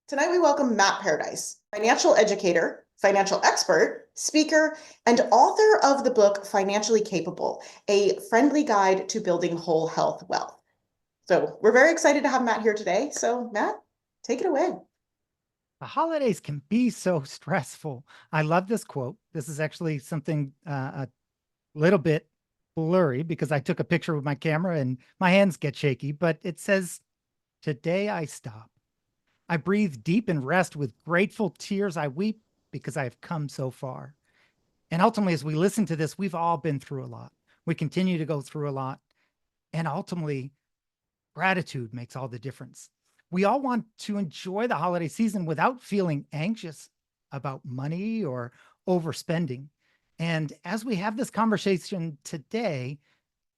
Tonight, we welcome Matt Paradise, financial educator, financial expert, speaker, and author of the book Financially Capable, a friendly guide to building whole health wealth. So we're very excited to have Matt here today. So Matt, take it away. The holidays can be so stressful. I love this quote. This is actually something a little bit blurry because I took a picture with my camera and my hands get shaky, but it says, "Today I stop. I breathe deep and rest with grateful tears. I weep because I have come so far." And ultimately, as we listen to this, we've all been through a lot. We continue to go through a lot. And ultimately, gratitude makes all the difference. We all want to enjoy the holiday season without feeling anxious about money or overspending. And as we have this conversation today,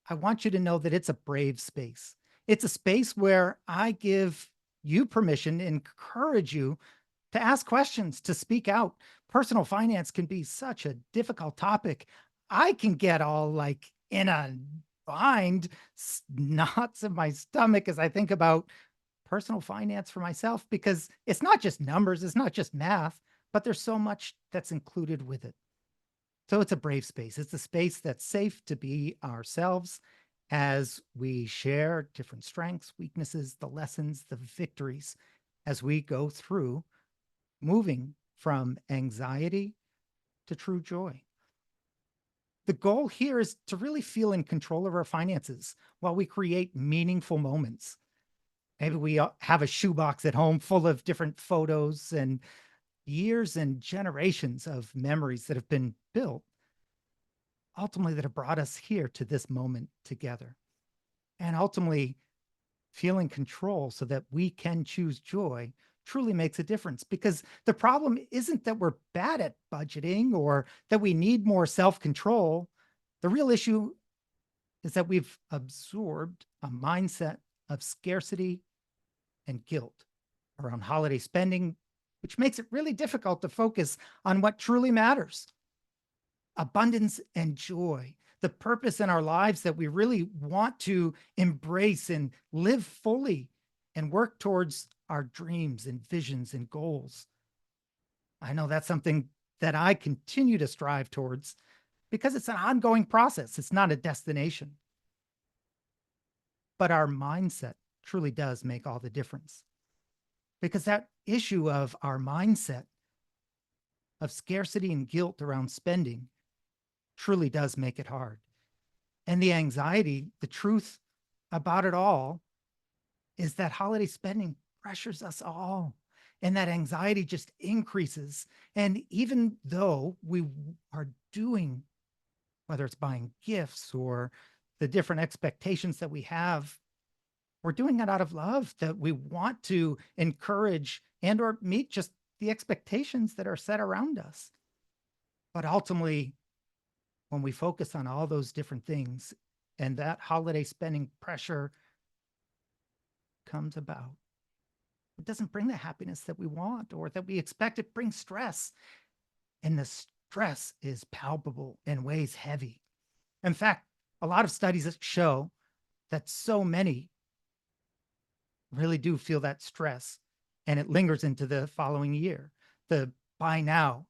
I want you to know that it's a brave space. It's a space where I give you permission, encourage you to ask questions, to speak out. Personal finance can be such a difficult topic. I can get all like in a bind, knots in my stomach as I think about personal finance for myself because it's not just numbers, it's not just math, but there's so much that's included with it. So it's a brave space. It's a space that's safe to be ourselves as we share different strengths, weaknesses, the lessons, the victories as we go through moving from anxiety to true joy. The goal here is to really feel in control of our finances while we create meaningful moments. Maybe we have a shoebox at home full of different photos and years and generations of memories that have been built, ultimately, that have brought us here to this moment together. And ultimately, feeling control so that we can choose joy truly makes a difference because the problem isn't that we're bad at budgeting or that we need more self control. The real issue is that we've absorbed a mindset of scarcity and guilt around holiday spending, which makes it really difficult to focus on what truly matters: abundance and joy, the purpose in our lives that we really want to embrace and live fully and work towards our dreams and visions and goals. I know that's something that I continue to strive towards because it's an ongoing process. It's not a destination, but our mindset truly does make all the difference because that issue of our mindset of scarcity and guilt around spending truly does make it hard. And the anxiety, the truth about it all is that holiday spending pressures us all. And that anxiety just increases. And even though we are doing, whether it's buying gifts or the different expectations that we have, we're doing it out of love, that we want to encourage and or meet just the expectations that are set around us. But ultimately, when we focus on all those different things and that holiday spending pressure comes about, it doesn't bring the happiness that we want or that we expect. It brings stress. And the stress is palpable and weighs heavy. In fact, a lot of studies that show that so many really do feel that stress and it lingers into the following year. The buy now,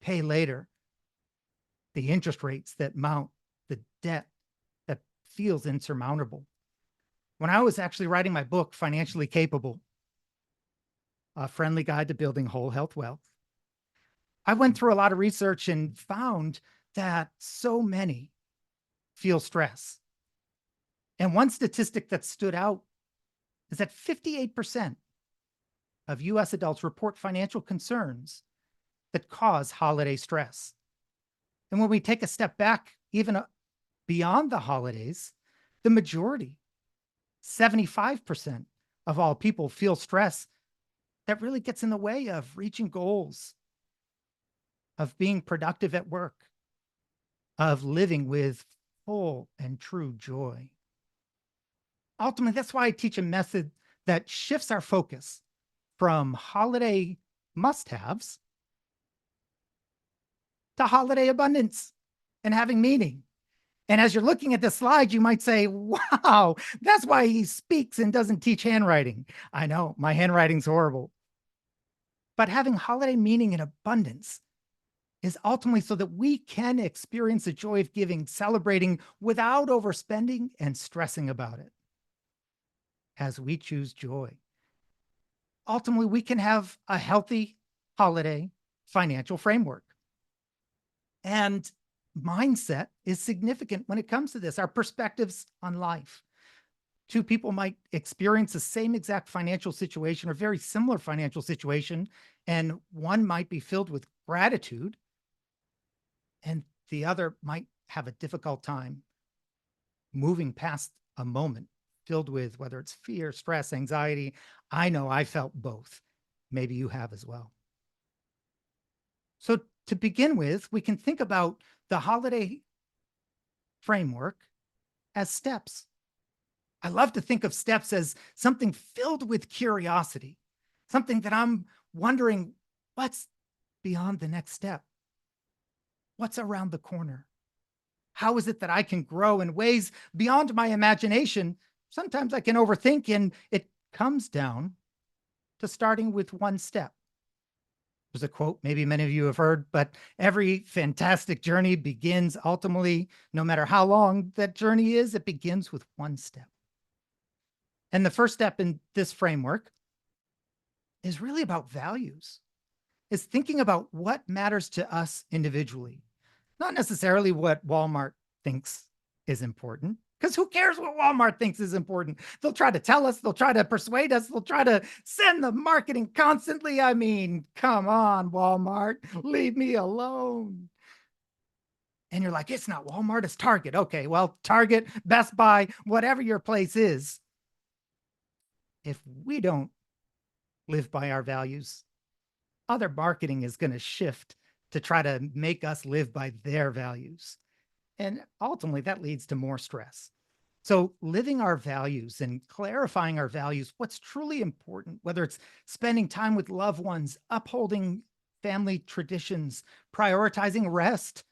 pay later, the interest rates that mount, the debt that feels insurmountable. When I was actually writing my book, Financially Capable, a friendly guide to building whole health wealth, I went through a lot of research and found that so many feel stress. And one statistic that stood out is that 58% of US adults report financial concerns that cause holiday stress. And when we take a step back, even beyond the holidays, the majority, 75% of all people feel stress that really gets in the way of reaching goals, of being productive at work, of living with full and true joy. Ultimately, that's why I teach a method that shifts our focus from holiday must haves to holiday abundance and having meaning. And as you're looking at the slide, you might say, wow, that's why he speaks and doesn't teach handwriting. I know my handwriting's horrible. But having holiday meaning in abundance is ultimately so that we can experience the joy of giving, celebrating without overspending and stressing about it as we choose joy. Ultimately, we can have a healthy holiday financial framework. And mindset is significant when it comes to this, our perspectives on life. Two people might experience the same exact financial situation or very similar financial situation, and one might be filled with gratitude, and the other might have a difficult time moving past a moment filled with whether it's fear, stress, anxiety. I know I felt both. Maybe you have as well. So, to begin with, we can think about the holiday framework as steps. I love to think of steps as something filled with curiosity, something that I'm wondering what's beyond the next step? What's around the corner? How is it that I can grow in ways beyond my imagination? Sometimes I can overthink, and it comes down to starting with one step. There's a quote maybe many of you have heard, but every fantastic journey begins ultimately, no matter how long that journey is, it begins with one step. And the first step in this framework is really about values, is thinking about what matters to us individually, not necessarily what Walmart thinks is important. Because who cares what Walmart thinks is important? They'll try to tell us, they'll try to persuade us, they'll try to send the marketing constantly. I mean, come on, Walmart, leave me alone. And you're like, it's not Walmart, it's Target. Okay, well, Target, Best Buy, whatever your place is, if we don't live by our values, other marketing is going to shift to try to make us live by their values. And ultimately, that leads to more stress. So, living our values and clarifying our values, what's truly important, whether it's spending time with loved ones, upholding family traditions, prioritizing rest.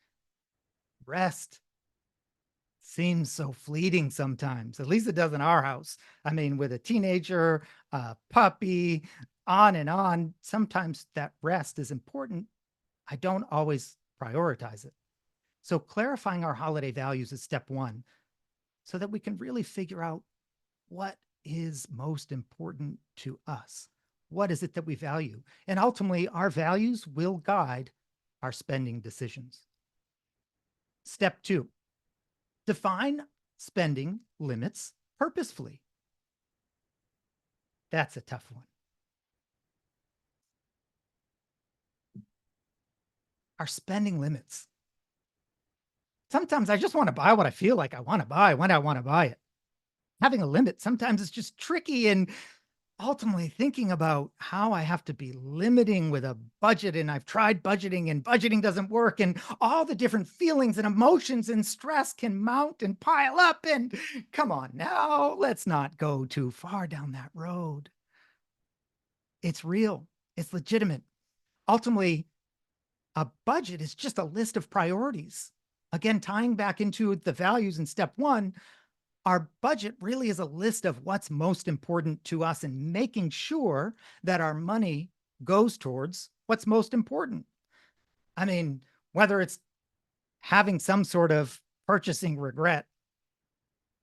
Rest seems so fleeting sometimes. At least it does in our house. I mean, with a teenager, a puppy, on and on, sometimes that rest is important. I don't always prioritize it. So, clarifying our holiday values is step one so that we can really figure out what is most important to us. What is it that we value? And ultimately, our values will guide our spending decisions. Step two, define spending limits purposefully. That's a tough one. Our spending limits. Sometimes I just want to buy what I feel like I want to buy when I want to buy it. Having a limit sometimes is just tricky, and ultimately thinking about how I have to be limiting with a budget, and I've tried budgeting and budgeting doesn't work, and all the different feelings and emotions and stress can mount and pile up. And come on now, let's not go too far down that road. It's real, it's legitimate. Ultimately, a budget is just a list of priorities. Again, tying back into the values in step one, our budget really is a list of what's most important to us and making sure that our money goes towards what's most important. I mean, whether it's having some sort of purchasing regret,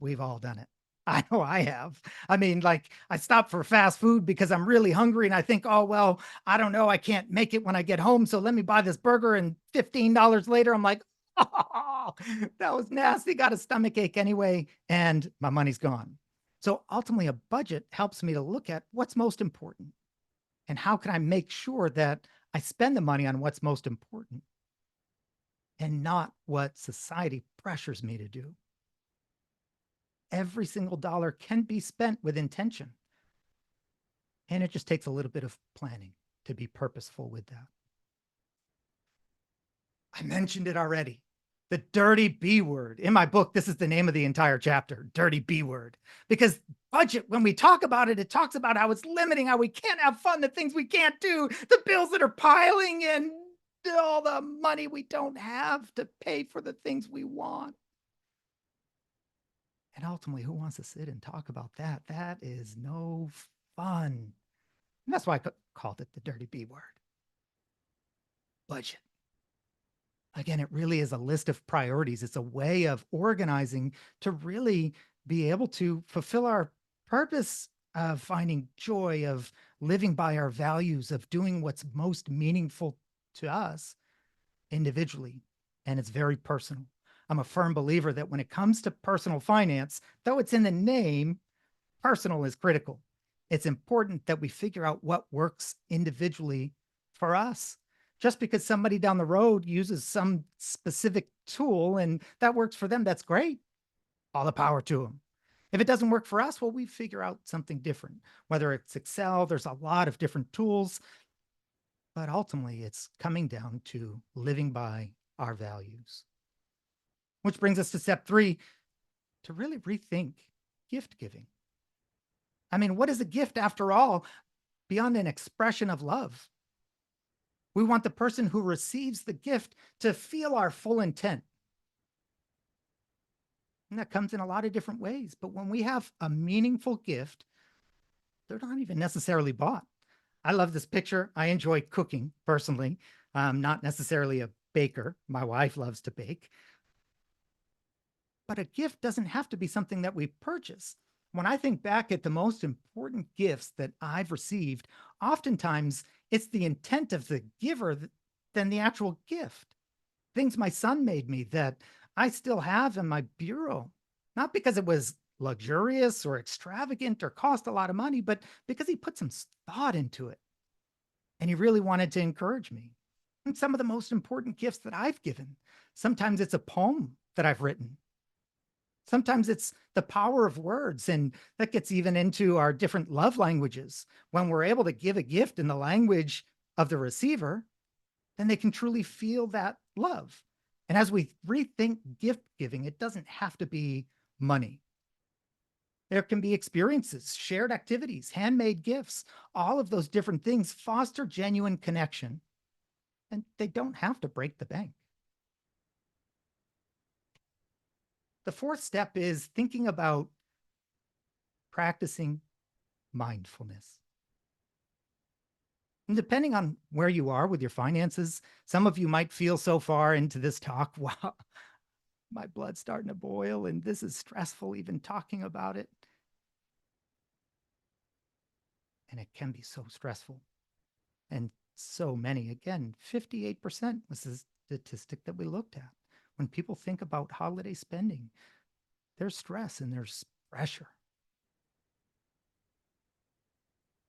we've all done it. I know I have. I mean, like I stop for fast food because I'm really hungry and I think, oh, well, I don't know. I can't make it when I get home. So let me buy this burger. And $15 later, I'm like, oh, that was nasty. Got a stomach ache anyway. And my money's gone. So ultimately, a budget helps me to look at what's most important and how can I make sure that I spend the money on what's most important and not what society pressures me to do. Every single dollar can be spent with intention. And it just takes a little bit of planning to be purposeful with that. I mentioned it already. The dirty B word. In my book, this is the name of the entire chapter, dirty B word. Because budget, when we talk about it, it talks about how it's limiting, how we can't have fun, the things we can't do, the bills that are piling, and all the money we don't have to pay for the things we want. And ultimately, who wants to sit and talk about that? That is no fun. And that's why I called it the dirty B word, budget. Again, it really is a list of priorities. It's a way of organizing to really be able to fulfill our purpose of finding joy, of living by our values, of doing what's most meaningful to us individually. And it's very personal. I'm a firm believer that when it comes to personal finance, though it's in the name, personal is critical. It's important that we figure out what works individually for us. Just because somebody down the road uses some specific tool and that works for them, that's great. All the power to them. If it doesn't work for us, well, we figure out something different. Whether it's Excel, there's a lot of different tools, but ultimately it's coming down to living by our values. Which brings us to step 3, to really rethink gift giving. I mean, what is a gift after all beyond an expression of love? We want the person who receives the gift to feel our full intent. And that comes in a lot of different ways. But when we have a meaningful gift, they're not even necessarily bought. I love this picture. I enjoy cooking personally. I'm not necessarily a baker. My wife loves to bake. But a gift doesn't have to be something that we purchase. When I think back at the most important gifts that I've received, oftentimes it's the intent of the giver than the actual gift. Things my son made me that I still have in my bureau, not because it was luxurious or extravagant or cost a lot of money, but because he put some thought into it and he really wanted to encourage me. And some of the most important gifts that I've given, sometimes it's a poem that I've written. Sometimes it's the power of words, and that gets even into our different love languages. When we're able to give a gift in the language of the receiver, then they can truly feel that love. And as we rethink gift giving, it doesn't have to be money. There can be experiences, shared activities, handmade gifts. All of those different things foster genuine connection, and they don't have to break the bank. The fourth step is thinking about practicing mindfulness. And depending on where you are with your finances, some of you might feel so far into this talk, wow, my blood's starting to boil and this is stressful even talking about it. And it can be so stressful. And so many, again, 58% was the statistic that we looked at. When people think about holiday spending, there's stress and there's pressure.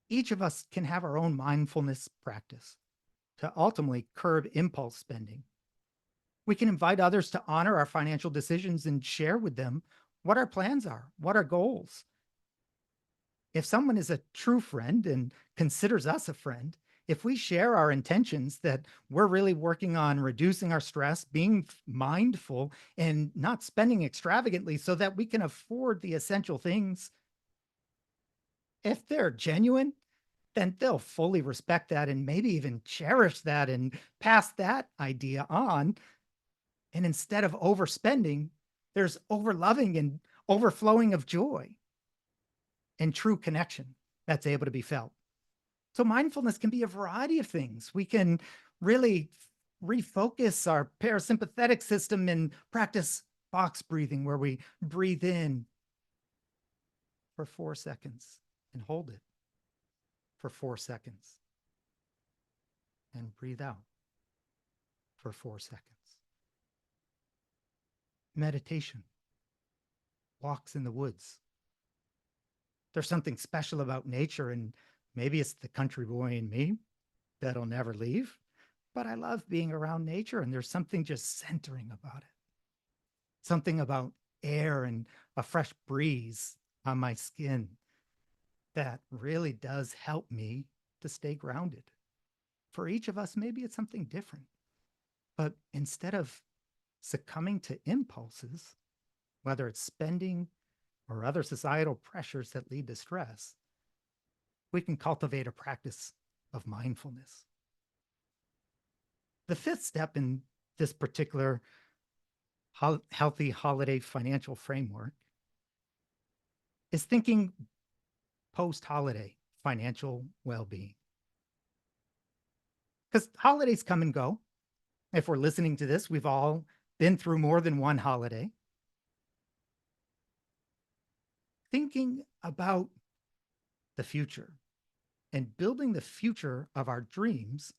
Each of us can have our own mindfulness practice to ultimately curb impulse spending. We can invite others to honor our financial decisions and share with them what our plans are, what our goals. If someone is a true friend and considers us a friend, if we share our intentions that we're really working on reducing our stress, being mindful, and not spending extravagantly so that we can afford the essential things, if they're genuine, then they'll fully respect that and maybe even cherish that and pass that idea on. And instead of overspending, there's overloving and overflowing of joy and true connection that's able to be felt. So mindfulness can be a variety of things. We can really refocus our parasympathetic system and practice box breathing, where we breathe in for 4 seconds and hold it for 4 seconds and breathe out for 4 seconds. Meditation, walks in the woods. There's something special about nature, and maybe it's the country boy in me that'll never leave, but I love being around nature, and there's something just centering about it. Something about air and a fresh breeze on my skin that really does help me to stay grounded. For each of us, maybe it's something different. But instead of succumbing to impulses, whether it's spending or other societal pressures that lead to stress, we can cultivate a practice of mindfulness. The fifth step in this particular healthy holiday financial framework is thinking post holiday, financial well-being. Because holidays come and go. If we're listening to this, we've all been through more than one holiday. Thinking about the future and building the future of our dreams,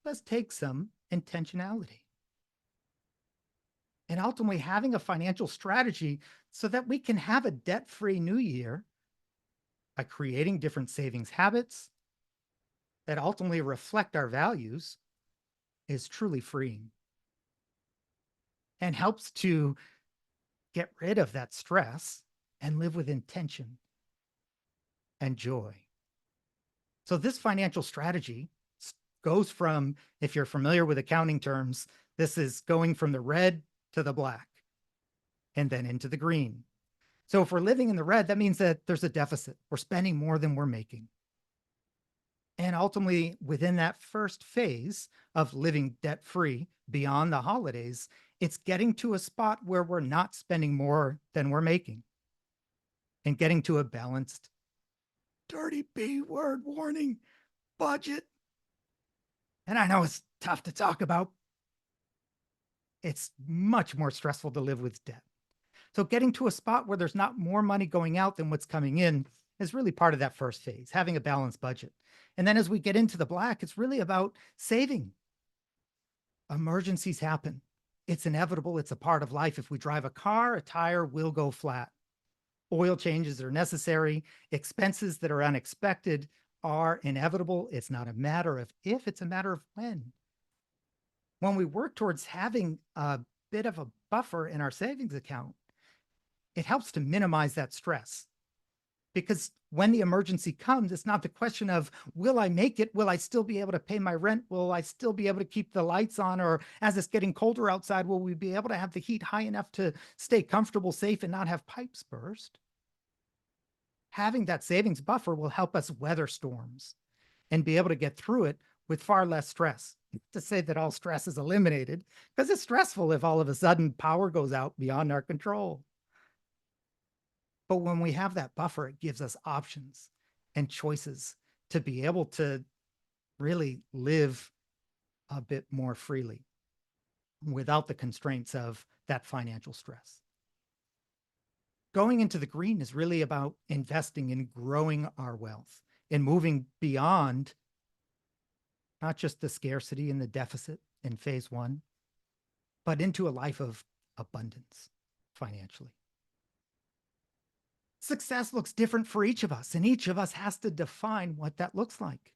let's take some intentionality. And ultimately having a financial strategy so that we can have a debt-free new year by creating different savings habits that ultimately reflect our values is truly freeing and helps to get rid of that stress and live with intention and joy. So this financial strategy goes from, if you're familiar with accounting terms, this is going from the red to the black and then into the green. So if we're living in the red, that means that there's a deficit. We're spending more than we're making. And ultimately, within that first phase of living debt-free beyond the holidays, it's getting to a spot where we're not spending more than we're making and getting to a balanced, dirty B word warning, budget. And I know it's tough to talk about. It's much more stressful to live with debt. So getting to a spot where there's not more money going out than what's coming in is really part of that first phase, having a balanced budget. And then as we get into the black, it's really about saving. Emergencies happen. It's inevitable. It's a part of life. If we drive a car, a tire will go flat. Oil changes are necessary. Expenses that are unexpected are inevitable. It's not a matter of if, it's a matter of when. When we work towards having a bit of a buffer in our savings account, it helps to minimize that stress. Because when the emergency comes, it's not the question of, will I make it? Will I still be able to pay my rent? Will I still be able to keep the lights on? Or as it's getting colder outside, will we be able to have the heat high enough to stay comfortable, safe, and not have pipes burst? Having that savings buffer will help us weather storms and be able to get through it with far less stress. To say that all stress is eliminated, because it's stressful if all of a sudden power goes out beyond our control. But when we have that buffer, it gives us options and choices to be able to really live a bit more freely without the constraints of that financial stress. Going into the green is really about investing in growing our wealth and moving beyond not just the scarcity and the deficit in phase one, but into a life of abundance financially. Success looks different for each of us, and each of us has to define what that looks like.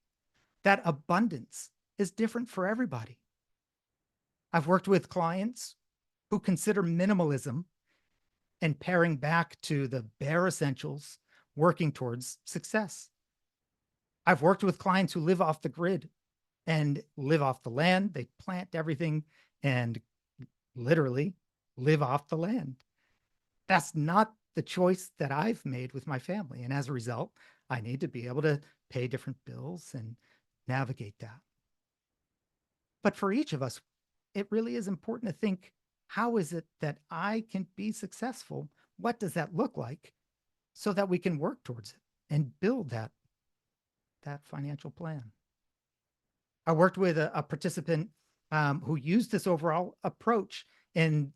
That abundance is different for everybody. I've worked with clients who consider minimalism and paring back to the bare essentials, working towards success. I've worked with clients who live off the grid and live off the land. They plant everything and literally live off the land. That's not the choice that I've made with my family. And as a result, I need to be able to pay different bills and navigate that. But for each of us, it really is important to think, how is it that I can be successful? What does that look like so that we can work towards it and build that financial plan? I worked with a participant who used this overall approach, and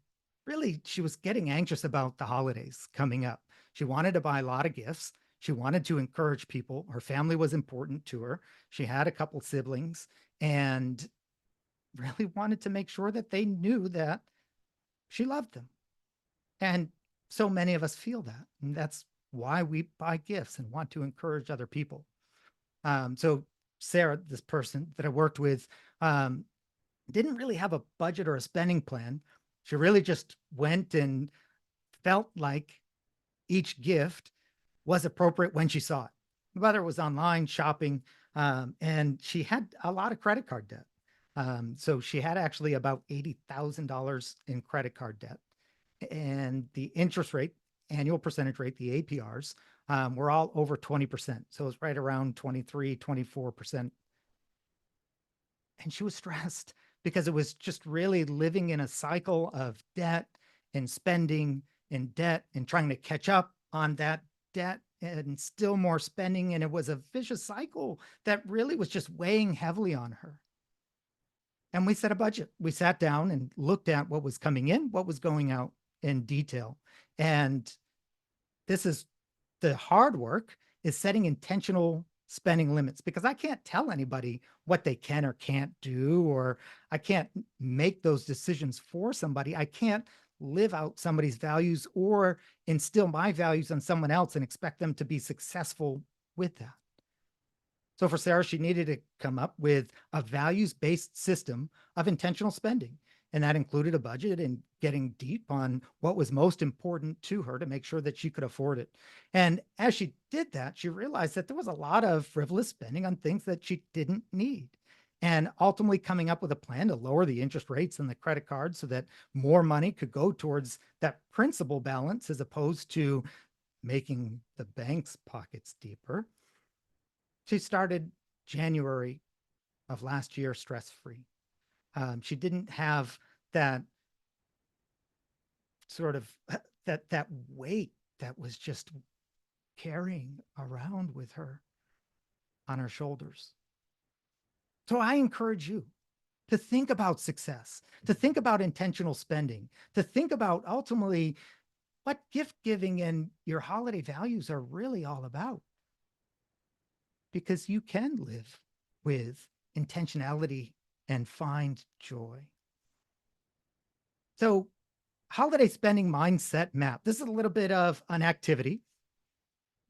really she was getting anxious about the holidays coming up. She wanted to buy a lot of gifts. She wanted to encourage people. Her family was important to her. She had a couple siblings and really wanted to make sure that they knew that she loved them. And so many of us feel that. And that's why we buy gifts and want to encourage other people. So Sarah, this person that I worked with, didn't really have a budget or a spending plan. She really just went and felt like each gift was appropriate when she saw it, whether it was online, shopping, and she had a lot of credit card debt. So she had actually about $80,000 in credit card debt. And the interest rate, annual percentage rate, the APRs, were all over 20%. So it was right around 23, 24%. And she was stressed because it was just really living in a cycle of debt and spending and debt and trying to catch up on that debt and still more spending. And it was a vicious cycle that really was just weighing heavily on her. And we set a budget. We sat down and looked at what was coming in, what was going out in detail. And this is the hard work, is setting intentional spending limits, because I can't tell anybody what they can or can't do, or I can't make those decisions for somebody. I can't live out somebody's values or instill my values on someone else and expect them to be successful with that. So for Sarah, she needed to come up with a values-based system of intentional spending. And that included a budget and getting deep on what was most important to her to make sure that she could afford it. And as she did that, she realized that there was a lot of frivolous spending on things that she didn't need. And ultimately coming up with a plan to lower the interest rates on the credit card so that more money could go towards that principal balance as opposed to making the bank's pockets deeper. She started January of last year stress-free. She didn't have that sort of that weight that was just carrying around with her on her shoulders. So I encourage you to think about success, to think about intentional spending, to think about ultimately what gift giving and your holiday values are really all about. Because you can live with intentionality and find joy. So, holiday spending mindset map. This is a little bit of an activity.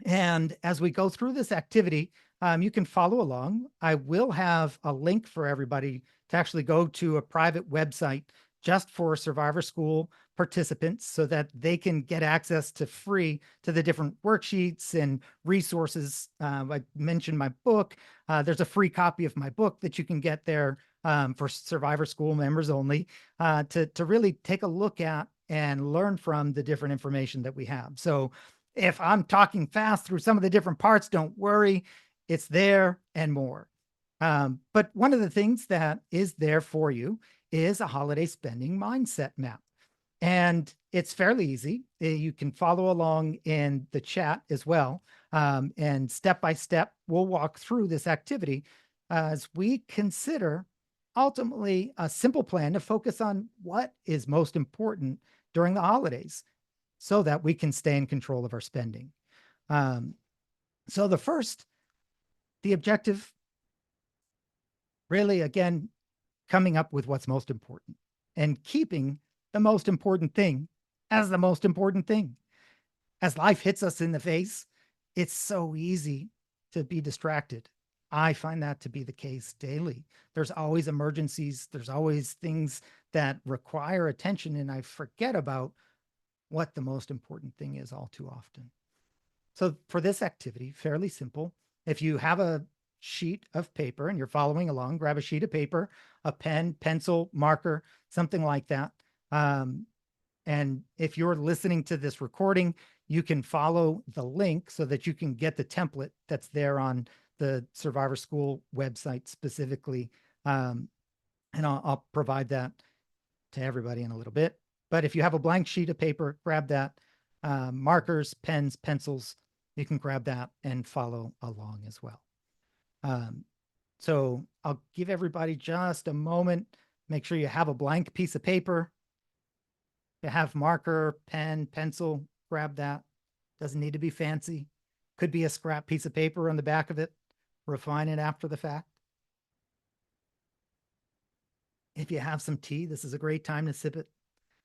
And as we go through this activity, you can follow along. I will have a link for everybody to actually go to a private website just for Survivor School participants so that they can get access to free to the different worksheets and resources. I mentioned my book. There's a free copy of my book that you can get there for Survivor School members only to really take a look at and learn from the different information that we have. So if I'm talking fast through some of the different parts, don't worry, it's there and more. But one of the things that is there for you is a holiday spending mindset map. And it's fairly easy. You can follow along in the chat as well. And step by step, we'll walk through this activity as we consider ultimately a simple plan to focus on what is most important during the holidays so that we can stay in control of our spending. So the objective, really, again, coming up with what's most important and keeping the most important thing as the most important thing. As life hits us in the face, it's so easy to be distracted. I find that to be the case daily. There's always emergencies. There's always things that require attention, and I forget about what the most important thing is all too often. So for this activity, fairly simple. If you have a sheet of paper and you're following along, grab a sheet of paper, a pen, pencil, marker, something like that. And if you're listening to this recording, you can follow the link so that you can get the template that's there on the Survivor School website specifically. And I'll provide that to everybody in a little bit. But if you have a blank sheet of paper, grab that. Markers, pens, pencils, you can grab that and follow along as well. So I'll give everybody just a moment. Make sure you have a blank piece of paper. You have marker, pen, pencil, grab that. Doesn't need to be fancy. Could be a scrap piece of paper on the back of it. Refine it after the fact. If you have some tea, this is a great time to sip it.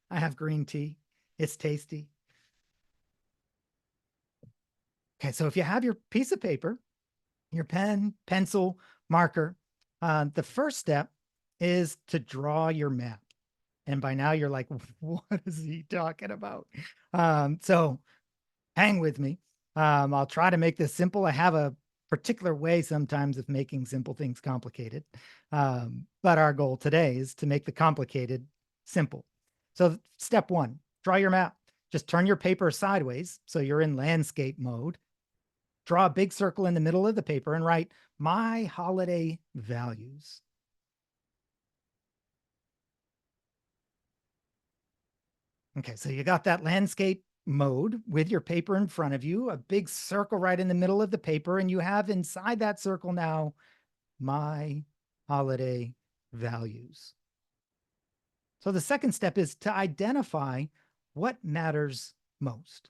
I have green tea. It's tasty. Okay, so if you have your piece of paper, your pen, pencil, marker, the first step is to draw your map. And by now you're like, what is he talking about? So hang with me. I'll try to make this simple. I have a particular way sometimes of making simple things complicated. But our goal today is to make the complicated simple. So step one, draw your map. Just turn your paper sideways so you're in landscape mode. Draw a big circle in the middle of the paper and write my holiday values. Okay, so you got that landscape mode with your paper in front of you, a big circle right in the middle of the paper, and you have inside that circle now my holiday values. So the second step is to identify what matters most.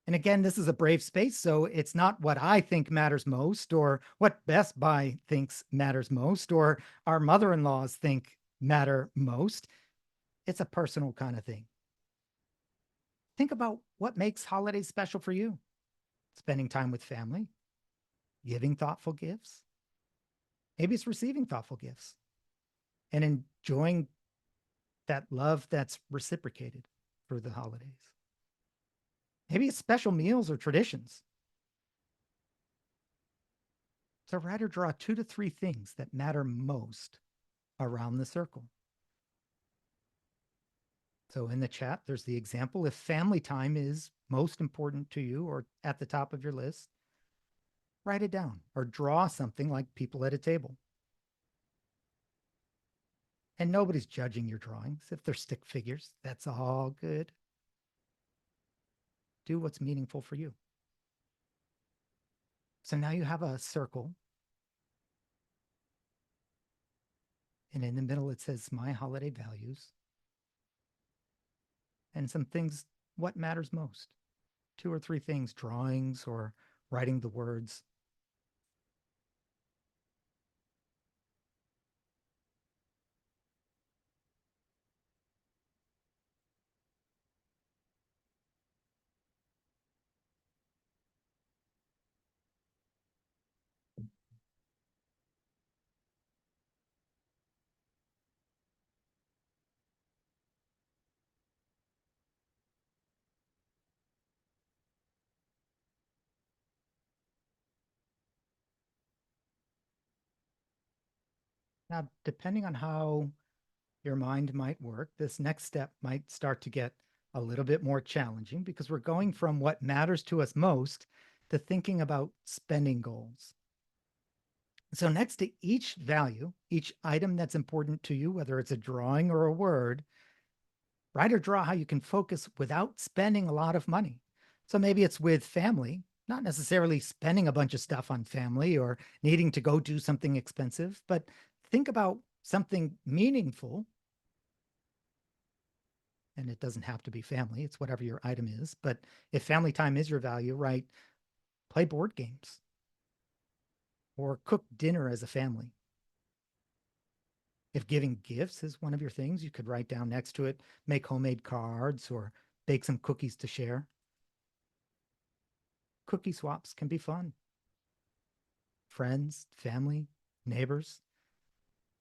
And again, this is a brave space, so it's not what I think matters most or what Best Buy thinks matters most or our mother-in-laws think matter most. It's a personal kind of thing. Think about what makes holidays special for you. Spending time with family, giving thoughtful gifts. Maybe it's receiving thoughtful gifts and enjoying that love that's reciprocated for the holidays. Maybe it's special meals or traditions. So write or draw 2 to 3 things that matter most around the circle. So in the chat, there's the example. If family time is most important to you or at the top of your list, write it down or draw something like people at a table. And nobody's judging your drawings. If they're stick figures, that's all good. Do what's meaningful for you. So now you have a circle. And in the middle, it says my holiday values. And some things, what matters most? 2 or 3 things, drawings or writing the words. Now, depending on how your mind might work, this next step might start to get a little bit more challenging because we're going from what matters to us most to thinking about spending goals. So next to each value, each item that's important to you, whether it's a drawing or a word, write or draw how you can focus without spending a lot of money. So maybe it's with family, not necessarily spending a bunch of stuff on family or needing to go do something expensive, but think about something meaningful. And it doesn't have to be family, it's whatever your item is. But if family time is your value, right, play board games or cook dinner as a family. If giving gifts is one of your things, you could write down next to it, make homemade cards or bake some cookies to share. Cookie swaps can be fun. Friends, family, neighbors.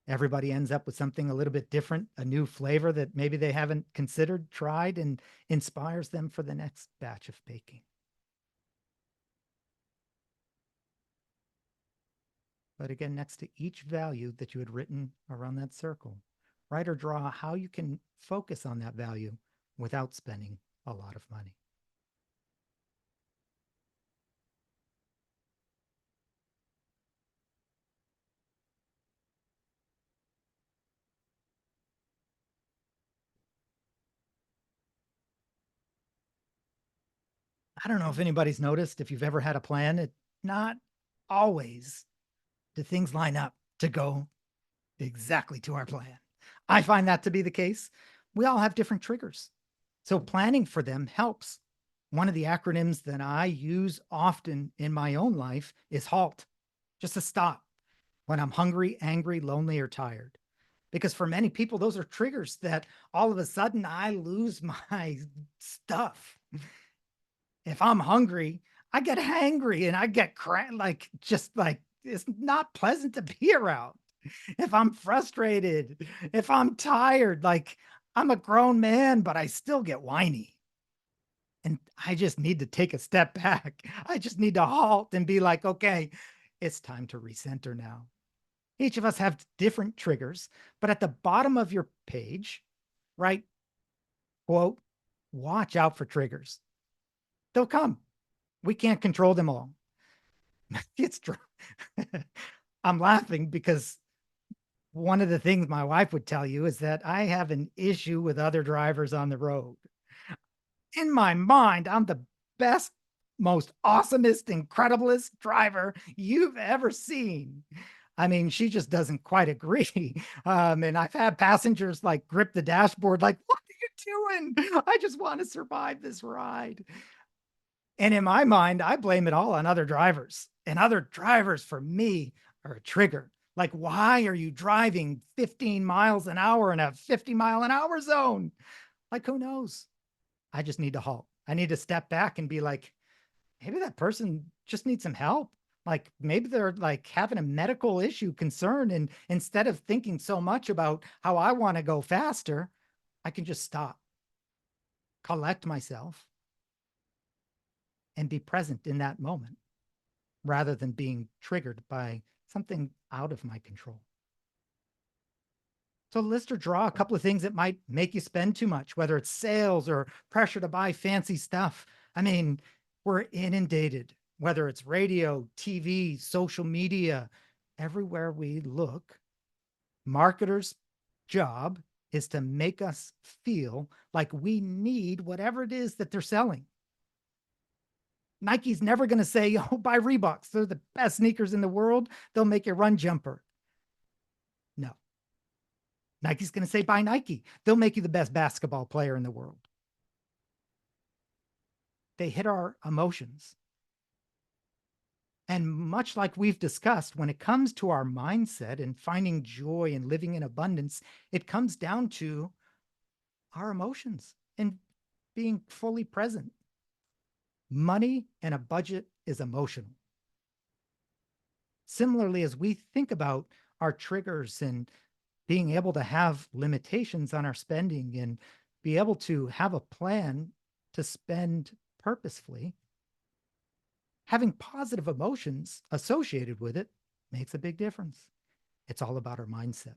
Everybody ends up with something a little bit different, a new flavor that maybe they haven't considered, tried, and inspires them for the next batch of baking. But again, next to each value that you had written around that circle, write or draw how you can focus on that value without spending a lot of money. I don't know if anybody's noticed, if you've ever had a plan, it not always do things line up to go exactly to our plan. I find that to be the case. We all have different triggers. So planning for them helps. One of the acronyms that I use often in my own life is HALT, just a stop when I'm hungry, angry, lonely, or tired. Because for many people, those are triggers that all of a sudden I lose my stuff. If I'm hungry, I get hangry and I get like, just like, it's not pleasant to be around. If I'm frustrated, if I'm tired, like I'm a grown man, but I still get whiny. And I just need to take a step back. I just need to halt and be like, okay, it's time to recenter now. Each of us have different triggers, but at the bottom of your page, write, quote, watch out for triggers. They'll come. We can't control them all. It's true. I'm laughing because one of the things my wife would tell you is that I have an issue with other drivers on the road. In my mind, I'm the best, most awesomest, incrediblest driver you've ever seen. I mean, she just doesn't quite agree. And I've had passengers like grip the dashboard, like, what are you doing? I just want to survive this ride. And in my mind, I blame it all on other drivers. And other drivers for me are a trigger. Like, why are you driving 15 miles an hour in a 50-mile-an-hour zone? Like, who knows? I just need to halt. I need to step back and be like, maybe that person just needs some help. Like maybe they're like having a medical issue concern. And instead of thinking so much about how I want to go faster, I can just stop, collect myself, and be present in that moment rather than being triggered by something out of my control. So list or draw a couple of things that might make you spend too much, whether it's sales or pressure to buy fancy stuff. I mean, we're inundated, whether it's radio, TV, social media, everywhere we look. Marketers' job is to make us feel like we need whatever it is that they're selling. Nike's never going to say, oh, buy Reeboks. They're the best sneakers in the world. They'll make you run jumper. No. Nike's going to say, buy Nike. They'll make you the best basketball player in the world. They hit our emotions. And much like we've discussed, when it comes to our mindset and finding joy and living in abundance, it comes down to our emotions and being fully present. Money and a budget is emotional. Similarly, as we think about our triggers and being able to have limitations on our spending and be able to have a plan to spend purposefully, having positive emotions associated with it makes a big difference. It's all about our mindset.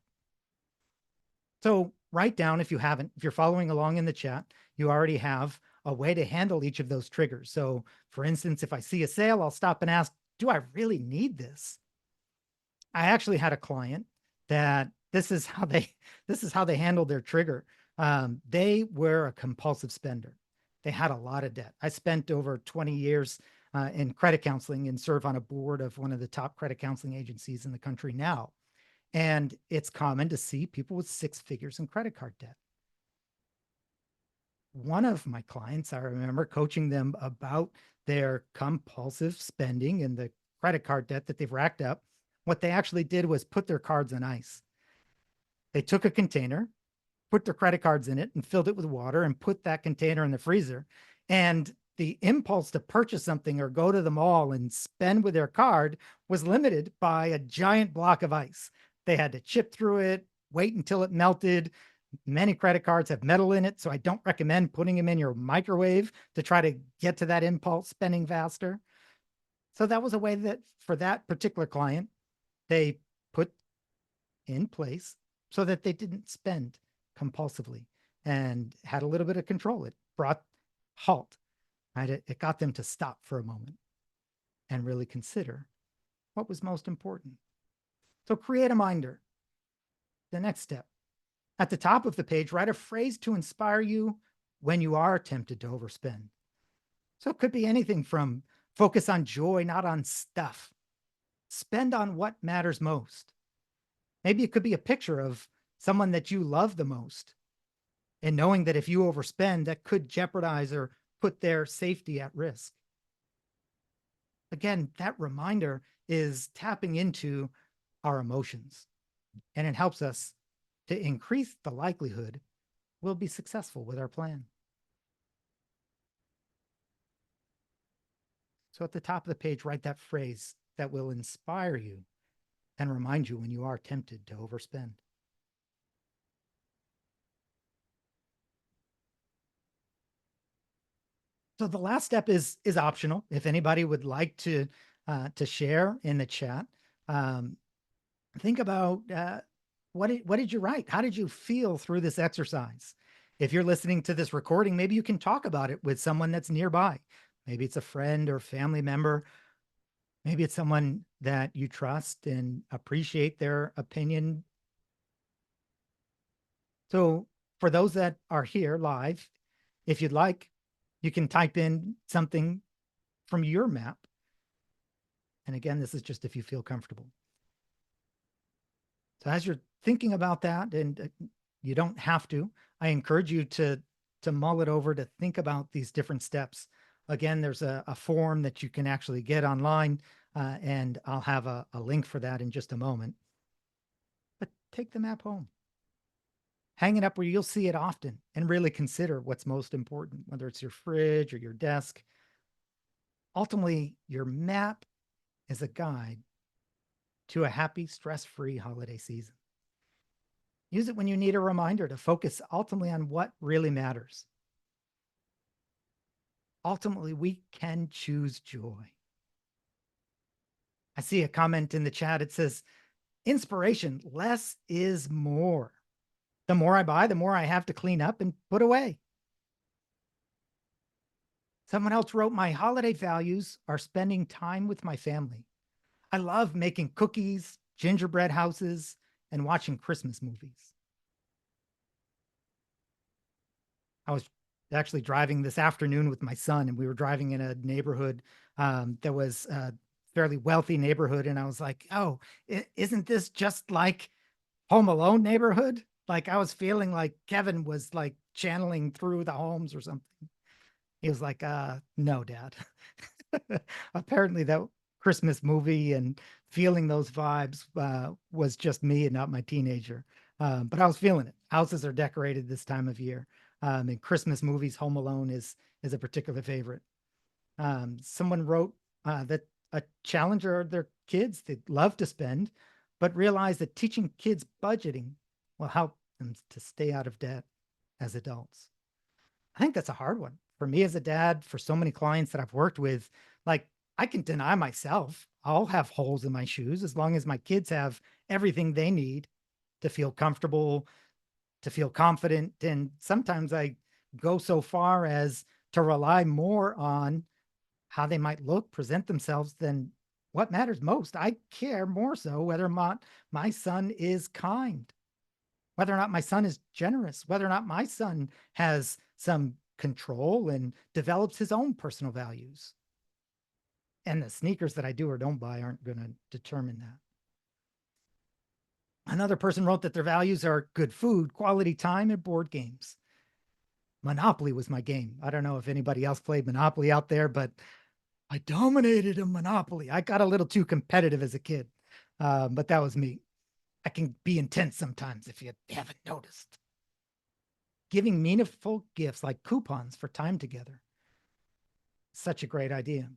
So write down, if you haven't, if you're following along in the chat, you already have a way to handle each of those triggers. So for instance, if I see a sale, I'll stop and ask, do I really need this? I actually had a client that this is how they handled their trigger. They were a compulsive spender. They had a lot of debt. I spent over 20 years in credit counseling and serve on a board of one of the top credit counseling agencies in the country now. And it's common to see people with six figures in credit card debt. One of my clients, I remember coaching them about their compulsive spending and the credit card debt that they've racked up. What they actually did was put their cards on ice. They took a container, put their credit cards in it and filled it with water and put that container in the freezer. And the impulse to purchase something or go to the mall and spend with their card was limited by a giant block of ice. They had to chip through it, wait until it melted. Many credit cards have metal in it, so I don't recommend putting them in your microwave to try to get to that impulse spending faster. So that was a way that for that particular client, they put in place so that they didn't spend compulsively and had a little bit of control. It brought halt, right? It got them to stop for a moment and really consider what was most important. So create a minder. The next step. At the top of the page, write a phrase to inspire you when you are tempted to overspend. So it could be anything from focus on joy, not on stuff. Spend on what matters most. Maybe it could be a picture of someone that you love the most and knowing that if you overspend, that could jeopardize or put their safety at risk. Again, that reminder is tapping into our emotions, and it helps us to increase the likelihood we'll be successful with our plan. So at the top of the page, write that phrase that will inspire you and remind you when you are tempted to overspend. So the last step is optional. If anybody would like to share in the chat, think about what did you write? How did you feel through this exercise? If you're listening to this recording, maybe you can talk about it with someone that's nearby. Maybe it's a friend or family member. Maybe it's someone that you trust and appreciate their opinion. So for those that are here live, if you'd like, You can type in something from your map. And again, this is just if you feel comfortable. So as you're thinking about that, and you don't have to, I encourage you to mull it over, to think about these different steps. Again, there's a form that you can actually get online, and I'll have a link for that in just a moment. But take the map home. Hang it up where you'll see it often and really consider what's most important, whether it's your fridge or your desk. Ultimately, your map is a guide to a happy, stress-free holiday season. Use it when you need a reminder to focus ultimately on what really matters. Ultimately, we can choose joy. I see a comment in the chat. It says, inspiration, less is more. The more I buy, the more I have to clean up and put away. Someone else wrote, my holiday values are spending time with my family. I love making cookies, gingerbread houses, and watching Christmas movies. I was actually driving this afternoon with my son, and we were driving in a neighborhood that was a fairly wealthy neighborhood. And I was like, oh, isn't this just like Home Alone neighborhood? Like I was feeling like Kevin was like channeling through the homes or something. He was like, no, Dad. Apparently that Christmas movie and feeling those vibes was just me and not my teenager. But I was feeling it. Houses are decorated this time of year. And Christmas movies, Home Alone is a particular favorite. Someone wrote that a challenger are their kids. They love to spend, but realize that teaching kids budgeting will help them to stay out of debt as adults. I think that's a hard one for me as a dad, for so many clients that I've worked with. Like, I can deny myself. I'll have holes in my shoes as long as my kids have everything they need to feel comfortable, to feel confident. And sometimes I go so far as to rely more on how they might look, present themselves, than what matters most. I care more so whether or not my son is kind, whether or not my son is generous, whether or not my son has some control and develops his own personal values. And the sneakers that I do or don't buy aren't going to determine that. Another person wrote that their values are good food, quality time, and board games. Monopoly was my game. I don't know if anybody else played Monopoly out there, but I dominated in Monopoly. I got a little too competitive as a kid, but that was me. I can be intense sometimes if you haven't noticed. Giving meaningful gifts like coupons for time together. Such a great idea.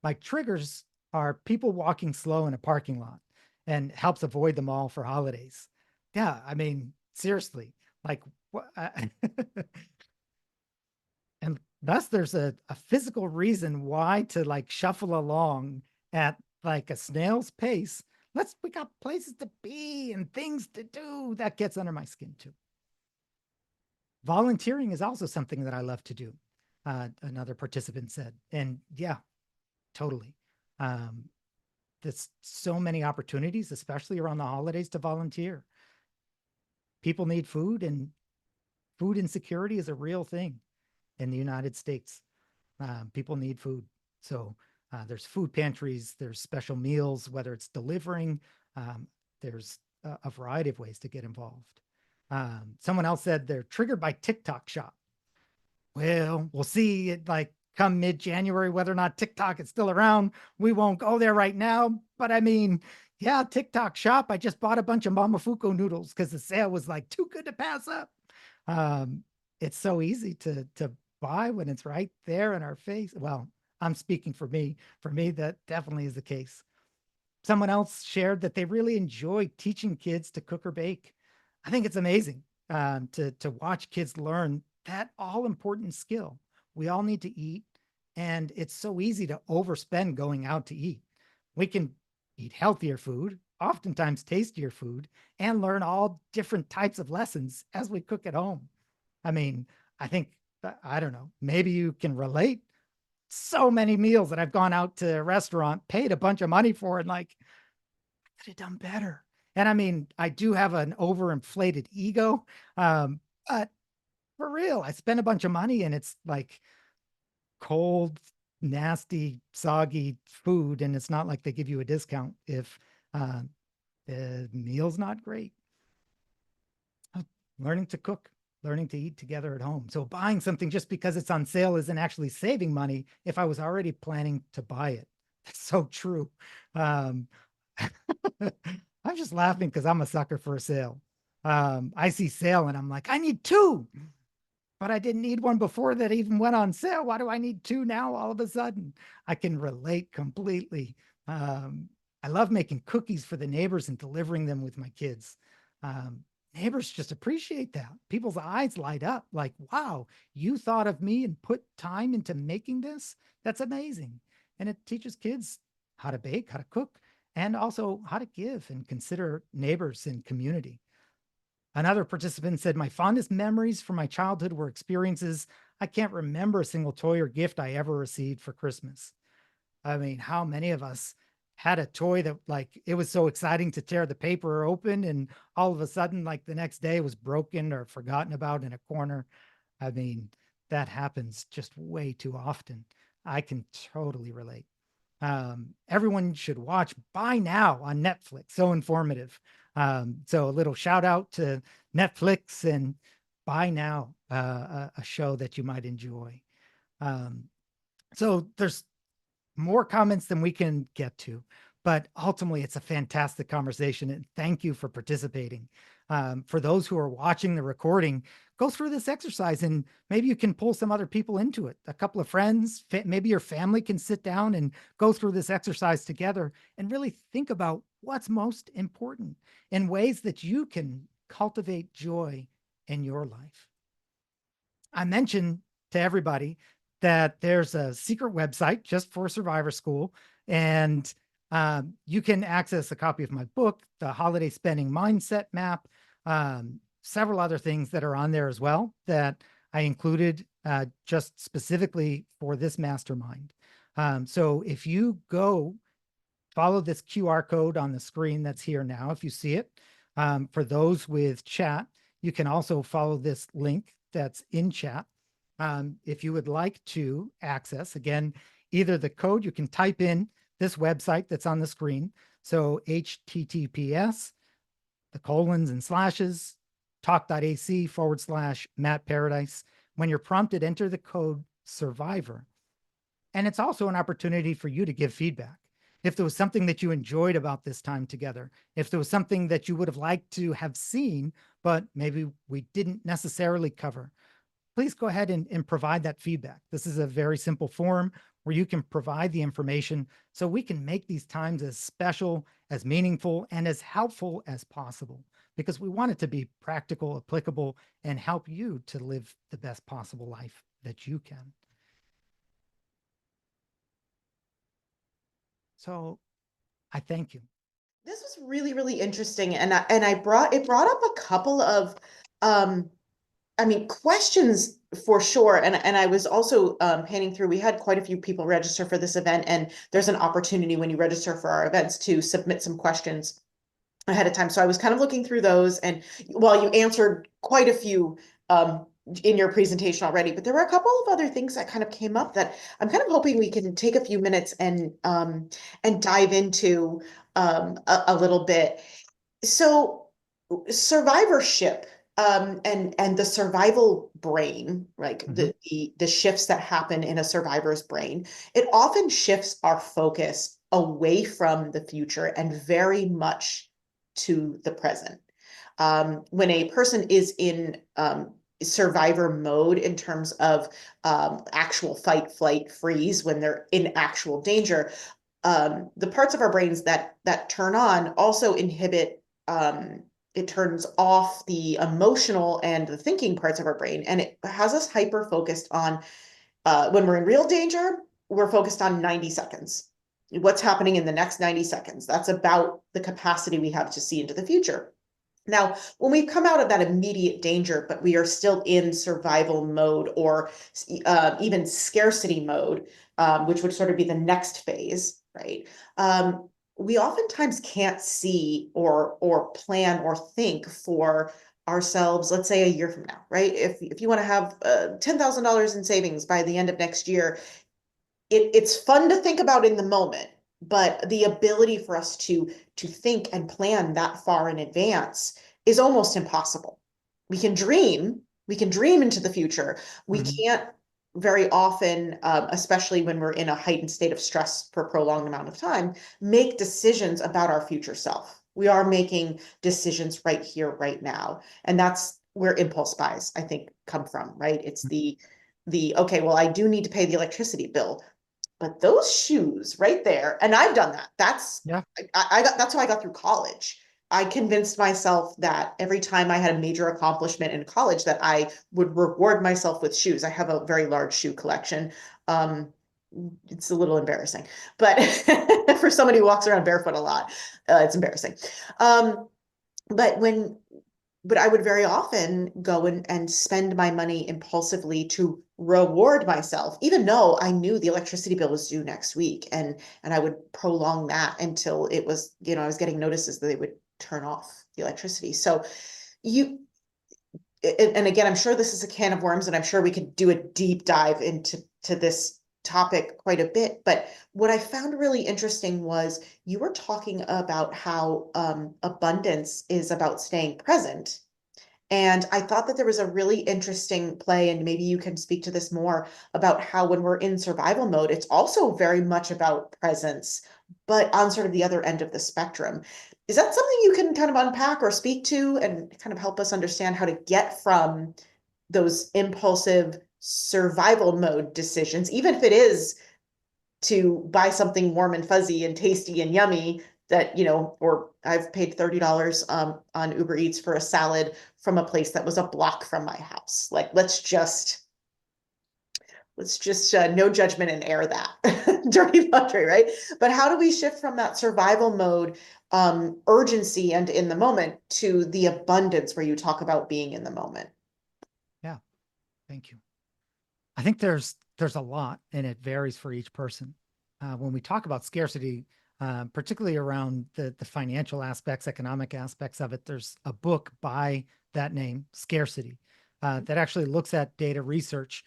My triggers are people walking slow in a parking lot, and helps avoid them all for holidays. Yeah, I mean, seriously, like what? And thus there's a physical reason why to like shuffle along at like a snail's pace. We got places to be and things to do. That gets under my skin too. Volunteering is also something that I love to do. Another participant said, and yeah, totally. Um, there's so many opportunities, especially around the holidays, to volunteer. People need food, and food insecurity is a real thing in the United States. People need food. So there's food pantries, there's special meals, whether it's delivering, um, there's a variety of ways to get involved. Someone else said they're triggered by TikTok shop. Well, we'll see it like come mid-January, whether or not TikTok is still around. We won't go there right now. But I mean, yeah, TikTok shop. I just bought a bunch of Mamafuko noodles because the sale was like too good to pass up. Um, it's so easy to buy when it's right there in our face. Well, I'm speaking for me. For me, that definitely is the case. Someone else shared that they really enjoy teaching kids to cook or bake. I think it's amazing to watch kids learn that all important skill. We all need to eat, and it's so easy to overspend going out to eat. We can eat healthier food, oftentimes tastier food, and learn all different types of lessons as we cook at home. I mean, I think, I don't know, maybe you can relate. So many meals that I've gone out to a restaurant, paid a bunch of money for, and like, I could have done better. And I mean, I do have an overinflated ego, but for real, I spent a bunch of money, and it's like, cold, nasty, soggy food, and it's not like they give you a discount if the meal's not great. Learning to cook, learning to eat together at home. So buying something just because it's on sale isn't actually saving money if I was already planning to buy it. That's so true. Um, I'm just laughing because I'm a sucker for a sale. I see sale and I'm like, I need two, but I didn't need one before that even went on sale. Why do I need two now all of a sudden? I can relate completely. Um, I love making cookies for the neighbors and delivering them with my kids. Um, Neighbors just appreciate that. People's eyes light up like, wow, you thought of me and put time into making this? That's amazing. And it teaches kids how to bake, how to cook, and also how to give and consider neighbors and community. Another participant said, my fondest memories from my childhood were experiences. I can't remember a single toy or gift I ever received for Christmas. I mean, how many of us had a toy that like it was so exciting to tear the paper open and all of a sudden, like the next day it was broken or forgotten about in a corner? I mean, that happens just way too often. I can totally relate. Everyone should watch Buy Now on Netflix. So informative. So a little shout out to Netflix and Buy Now, a show that you might enjoy. Um, so there's more comments than we can get to, but ultimately it's a fantastic conversation, and thank you for participating. For those who are watching the recording, go through this exercise and maybe you can pull some other people into it. A couple of friends, maybe your family can sit down and go through this exercise together and really think about what's most important in ways that you can cultivate joy in your life. I mentioned to everybody that there's a secret website just for Survivor School, and you can access a copy of my book, The Holiday Spending Mindset Map, several other things that are on there as well that I included just specifically for this mastermind. So if you go follow this QR code on the screen that's here now, if you see it, for those with chat, you can also follow this link that's in chat. If you would like to access, again, either the code, you can type in this website that's on the screen. So HTTPS, the colons and slashes, talk.ac/Matt Paradise. When you're prompted, enter the code survivor. And it's also an opportunity for you to give feedback. If there was something that you enjoyed about this time together, if there was something that you would have liked to have seen, but maybe we didn't necessarily cover, please go ahead and provide that feedback. This is a very simple form where you can provide the information so we can make these times as special, as meaningful, and as helpful as possible, because we want it to be practical, applicable, and help you to live the best possible life that you can. So I thank you. This was really, really interesting. And I brought up a couple of um I mean, questions for sure. And I was also panning through, we had quite a few people register for this event, and there's an opportunity when you register for our events to submit some questions ahead of time. So I was kind of looking through those, and while you answered quite a few in your presentation already, but there were a couple of other things that kind of came up that I'm kind of hoping we can take a few minutes and dive into a little bit. So survivorship, and the survival brain, like the shifts that happen in a survivor's brain, it often shifts our focus away from the future and very much to the present. When a person is in survivor mode in terms of actual fight, flight, freeze, when they're in actual danger, the parts of our brains that turn on also inhibit, it turns off the emotional and the thinking parts of our brain, and it has us hyper focused on, when we're in real danger, we're focused on 90 seconds. What's happening in the next 90 seconds? That's about the capacity we have to see into the future. Now, when we come out of that immediate danger, but we are still in survival mode, or even scarcity mode, which would sort of be the next phase, right? We oftentimes can't see or plan or think for ourselves, let's say a year from now, right? If you want to have $10,000 in savings by the end of next year, it's fun to think about in the moment, but the ability for us to think and plan that far in advance is almost impossible. We can dream into the future. We Mhm. can't very often, especially when we're in a heightened state of stress for a prolonged amount of time, make decisions about our future self. We are making decisions right here, right now. And that's where impulse buys, I think, come from, right? It's the okay, well, I do need to pay the electricity bill, but those shoes right there, and I've done that. Yeah. That's how I got through college. I convinced myself that every time I had a major accomplishment in college, that I would reward myself with shoes. I have a very large shoe collection. Um, it's a little embarrassing, but for somebody who walks around barefoot a lot, it's embarrassing. Um, but when but I would very often go and spend my money impulsively to reward myself, even though I knew the electricity bill was due next week. And I would prolong that until it was, I was getting notices that they would turn off the electricity. So you and again, I'm sure this is a can of worms, and I'm sure we could do a deep dive into this topic quite a bit. But what I found really interesting was you were talking about how abundance is about staying present. And I thought that there was a really interesting play, and maybe you can speak to this more about how when we're in survival mode, it's also very much about presence, but on sort of the other end of the spectrum. Is that something you can kind of unpack or speak to and kind of help us understand how to get from those impulsive survival mode decisions, even if it is to buy something warm and fuzzy and tasty and yummy that, or I've paid $30 on Uber Eats for a salad from a place that was a block from my house. Like, let's just no judgment and air that dirty laundry, right? But how do we shift from that survival mode, urgency and in the moment, to the abundance where you talk about being in the moment? Yeah. Thank you. I think there's a lot, and it varies for each person. When we talk about scarcity, particularly around the financial aspects, economic aspects of it, there's a book by that name, Scarcity, that actually looks at data research,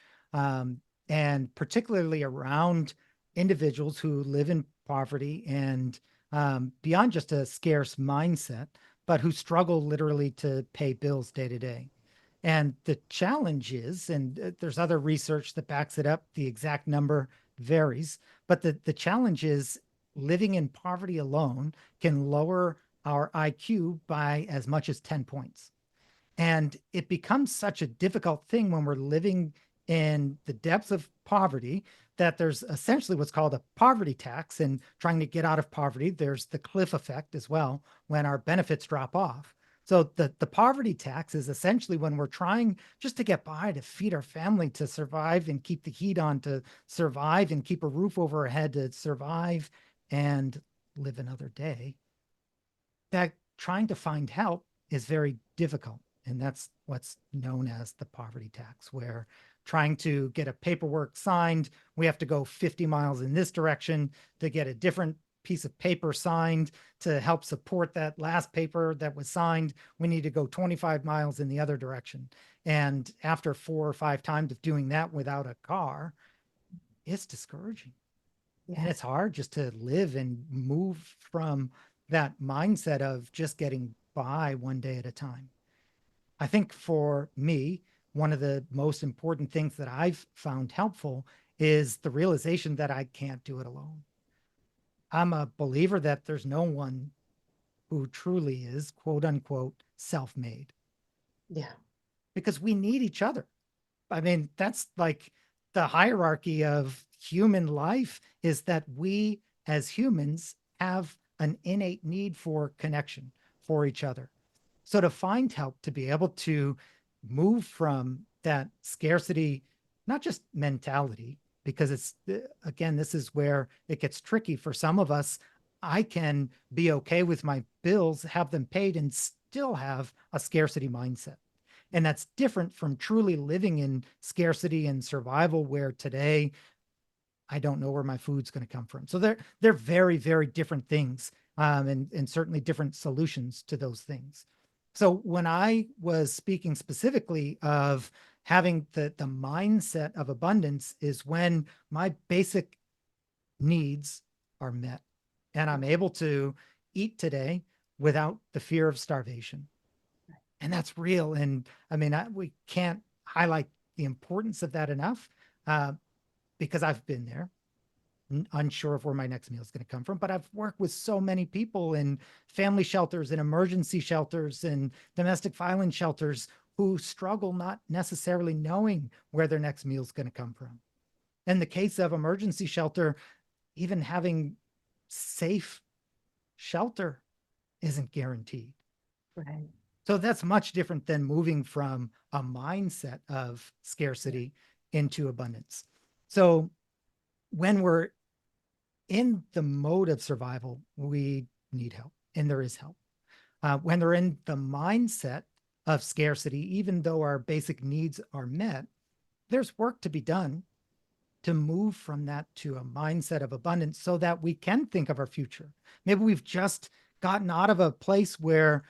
and particularly around individuals who live in poverty and beyond just a scarce mindset, but who struggle literally to pay bills day to day. And the challenge is, and there's other research that backs it up, the exact number varies, but the challenge is living in poverty alone can lower our IQ by as much as 10 points. And it becomes such a difficult thing when we're living in the depths of poverty that there's essentially what's called a poverty tax. And trying to get out of poverty, there's the cliff effect as well when our benefits drop off. So the poverty tax is essentially when we're trying just to get by, to feed our family, to survive and keep the heat on, to survive and keep a roof over our head, to survive and live another day. That trying to find help is very difficult. And that's what's known as the poverty tax, where trying to get a paperwork signed, we have to go 50 miles in this direction to get a different piece of paper signed to help support that last paper that was signed. We need to go 25 miles in the other direction. And after 4 or 5 times of doing that without a car, it's discouraging. And Yeah. it's hard just to live and move from that mindset of just getting by one day at a time. I think for me, one of the most important things that I've found helpful is the realization that I can't do it alone. I'm a believer that there's no one who truly is, quote unquote, self made, Yeah. because we need each other. I mean, that's like the hierarchy of human life, is that we as humans have an innate need for connection for each other. So to find help, to be able to move from that scarcity, not just mentality, because it's, again, this is where it gets tricky for some of us. I can be okay with my bills, have them paid, and still have a scarcity mindset. And that's different from truly living in scarcity and survival, where today I don't know where my food's going to come from. So they're very, very different things, and certainly different solutions to those things. So when I was speaking specifically of having the mindset of abundance is when my basic needs are met and I'm able to eat today without the fear of starvation. And that's real. And I mean, we can't highlight the importance of that enough, uh, because I've been there, unsure of where my next meal is going to come from. But I've worked with so many people in family shelters and emergency shelters and domestic violence shelters who struggle not necessarily knowing where their next meal is going to come from. In the case of emergency shelter, even having safe shelter isn't guaranteed. Right. So that's much different than moving from a mindset of Yeah. scarcity into abundance. So when we're in the mode of survival, we need help, and there is help. When they're in the mindset of scarcity, even though our basic needs are met, there's work to be done to move from that to a mindset of abundance so that we can think of our future. Maybe we've just gotten out of a place where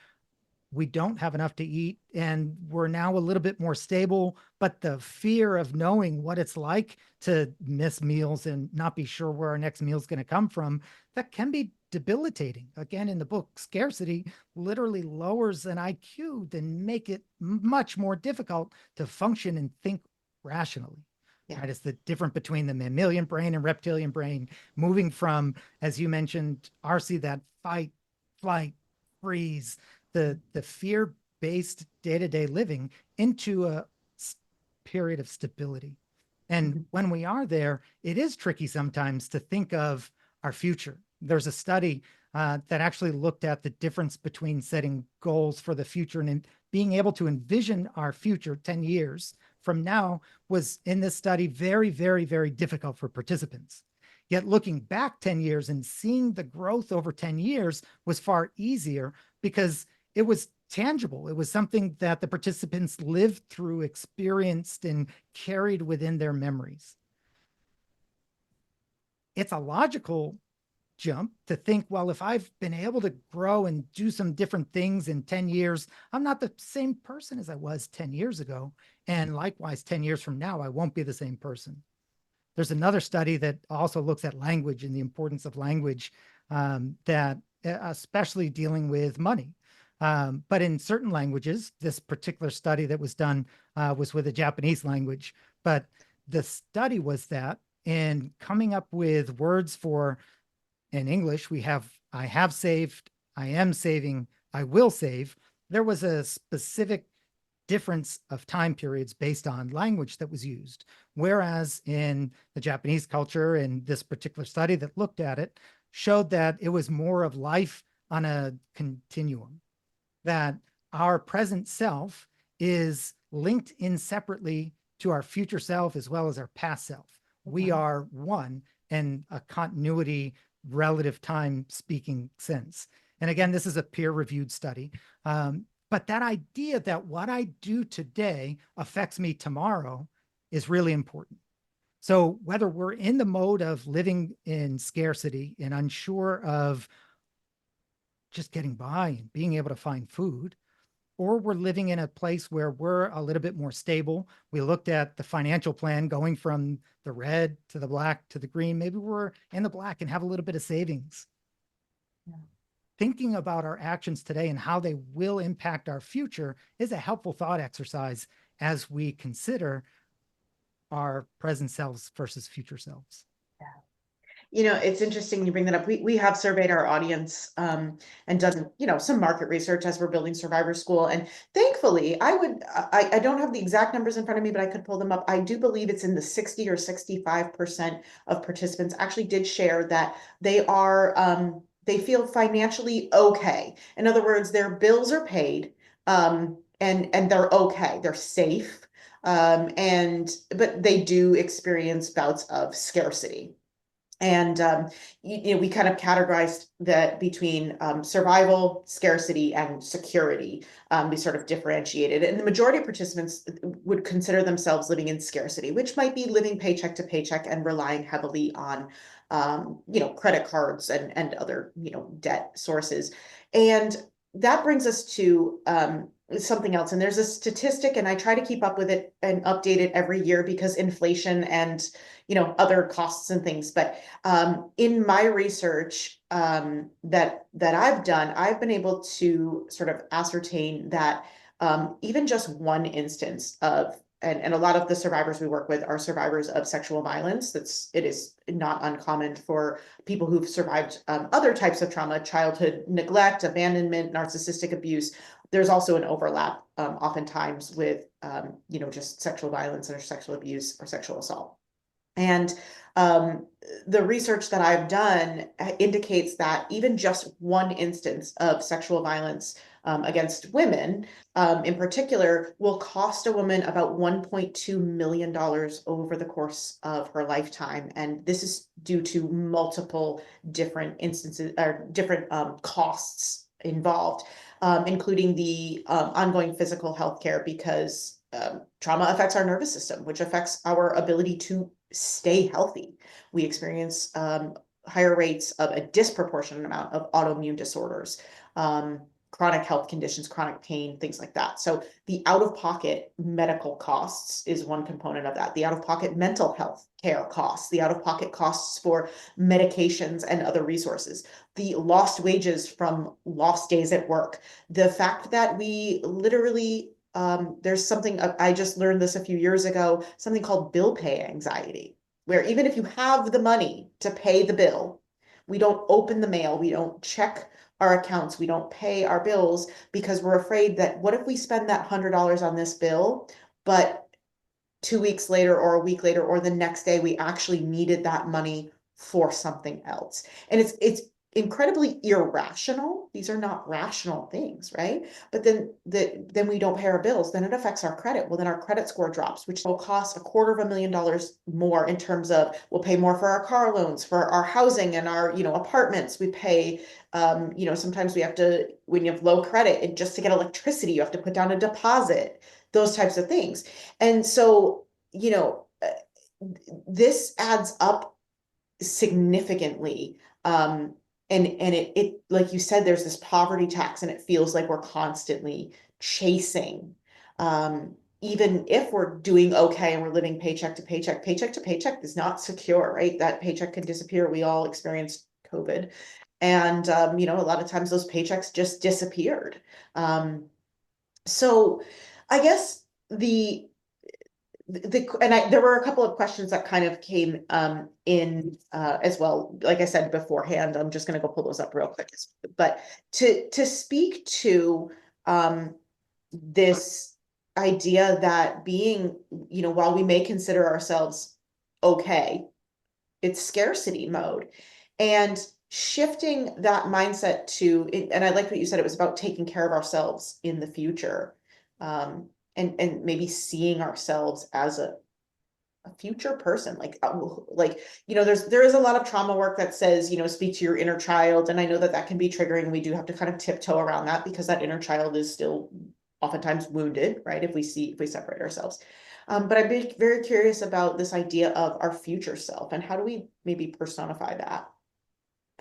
we don't have enough to eat and we're now a little bit more stable, but the fear of knowing what it's like to miss meals and not be sure where our next meal is going to come from, that can be debilitating. Again, in the book, scarcity literally lowers an IQ and make it much more difficult to function and think rationally. Yeah. Right? It's the difference between the mammalian brain and reptilian brain, moving from, as you mentioned, RC, that fight, flight, freeze, the fear based day-to-day living into a period of stability. And Mhm. when we are there, it is tricky sometimes to think of our future. There's a study that actually looked at the difference between setting goals for the future and being able to envision our future 10 years from now was, in this study, very, very, very difficult for participants. Yet looking back 10 years and seeing the growth over 10 years was far easier because it was tangible. It was something that the participants lived through, experienced, and carried within their memories. It's a logical jump to think, well, if I've been able to grow and do some different things in 10 years, I'm not the same person as I was 10 years ago. And likewise, 10 years from now, I won't be the same person. There's another study that also looks at language and the importance of language, that especially dealing with money. But in certain languages, this particular study that was done was with a Japanese language. But the study was that in coming up with words for, in English, we have I have saved, I am saving, I will save. There was a specific difference of time periods based on language that was used. Whereas in the Japanese culture, and this particular study that looked at it, showed that it was more of life on a continuum, that our present self is linked in separately to our future self as well as our past self. We Wow. are one in a continuity relative time speaking sense. And again, this is a peer reviewed study. But that idea that what I do today affects me tomorrow is really important. So whether we're in the mode of living in scarcity and unsure of just getting by and being able to find food, or we're living in a place where we're a little bit more stable. We looked at the financial plan going from the red to the black to the green. Maybe we're in the black and have a little bit of savings. Yeah. Thinking about our actions today and how they will impact our future is a helpful thought exercise as we consider our present selves versus future selves. Yeah. It's interesting you bring that up. We have surveyed our audience, and done, some market research as we're building Survivor School. And thankfully, I don't have the exact numbers in front of me, but I could pull them up. I do believe it's in the 60 or 65% of participants actually did share that they feel financially okay. In other words, their bills are paid, and they're okay. They're safe. But they do experience bouts of scarcity. And we kind of categorized that between survival, scarcity, and security. We sort of differentiated, and the majority of participants would consider themselves living in scarcity, which might be living paycheck to paycheck and relying heavily on, credit cards and other, debt sources. And that brings us to something else. And there's a statistic, and I try to keep up with it and update it every year because inflation and other costs and things. But in my research that I've done, I've been able to sort of ascertain that even just one instance of and a lot of the survivors we work with are survivors of sexual violence. It is not uncommon for people who've survived other types of trauma, childhood neglect, abandonment, narcissistic abuse. There's also an overlap oftentimes with just sexual violence or sexual abuse or sexual assault. And um, the research that I've done indicates that even just one instance of sexual violence against women, in particular, will cost a woman about $1.2 million over the course of her lifetime. And this is due to multiple different instances or different costs involved, including the ongoing physical health care, because trauma affects our nervous system, which affects our ability to stay healthy. We experience higher rates of a disproportionate amount of autoimmune disorders, chronic health conditions, chronic pain, things like that. So the out-of-pocket medical costs is one component of that. The out-of-pocket mental health care costs, the out-of-pocket costs for medications and other resources, the lost wages from lost days at work, the fact that we literally there's something I just learned this a few years ago, something called bill pay anxiety, where even if you have the money to pay the bill, we don't open the mail, we don't check our accounts, we don't pay our bills because we're afraid that what if we spend that $100 on this bill, but 2 weeks later or a week later or the next day we actually needed that money for something else. And it's incredibly irrational. These are not rational things, right? But then we don't pay our bills, then it affects our credit. Well, then our credit score drops, which will cost $250,000 more in terms of we'll pay more for our car loans, for our housing and our apartments. We pay sometimes we have to, when you have low credit, and just to get electricity you have to put down a deposit, those types of things. And so this adds up significantly. And it like you said, there's this poverty tax, and it feels like we're constantly chasing. Even if we're doing okay and we're living paycheck to paycheck, paycheck to paycheck is not secure, right? That paycheck can disappear. We all experienced COVID. And a lot of times those paychecks just disappeared. So I guess there were a couple of questions that kind of came in as well. Like I said beforehand, I'm just going to go pull those up real quick. But to speak to this idea that being, while we may consider ourselves okay, it's scarcity mode, and shifting that mindset to, and I like what you said, it was about taking care of ourselves in the future. And maybe seeing ourselves as a future person, there is a lot of trauma work that says, speak to your inner child, and I know that that can be triggering. We do have to kind of tiptoe around that because that inner child is still oftentimes wounded, right? If we separate ourselves. But I'd be very curious about this idea of our future self, and how do we maybe personify that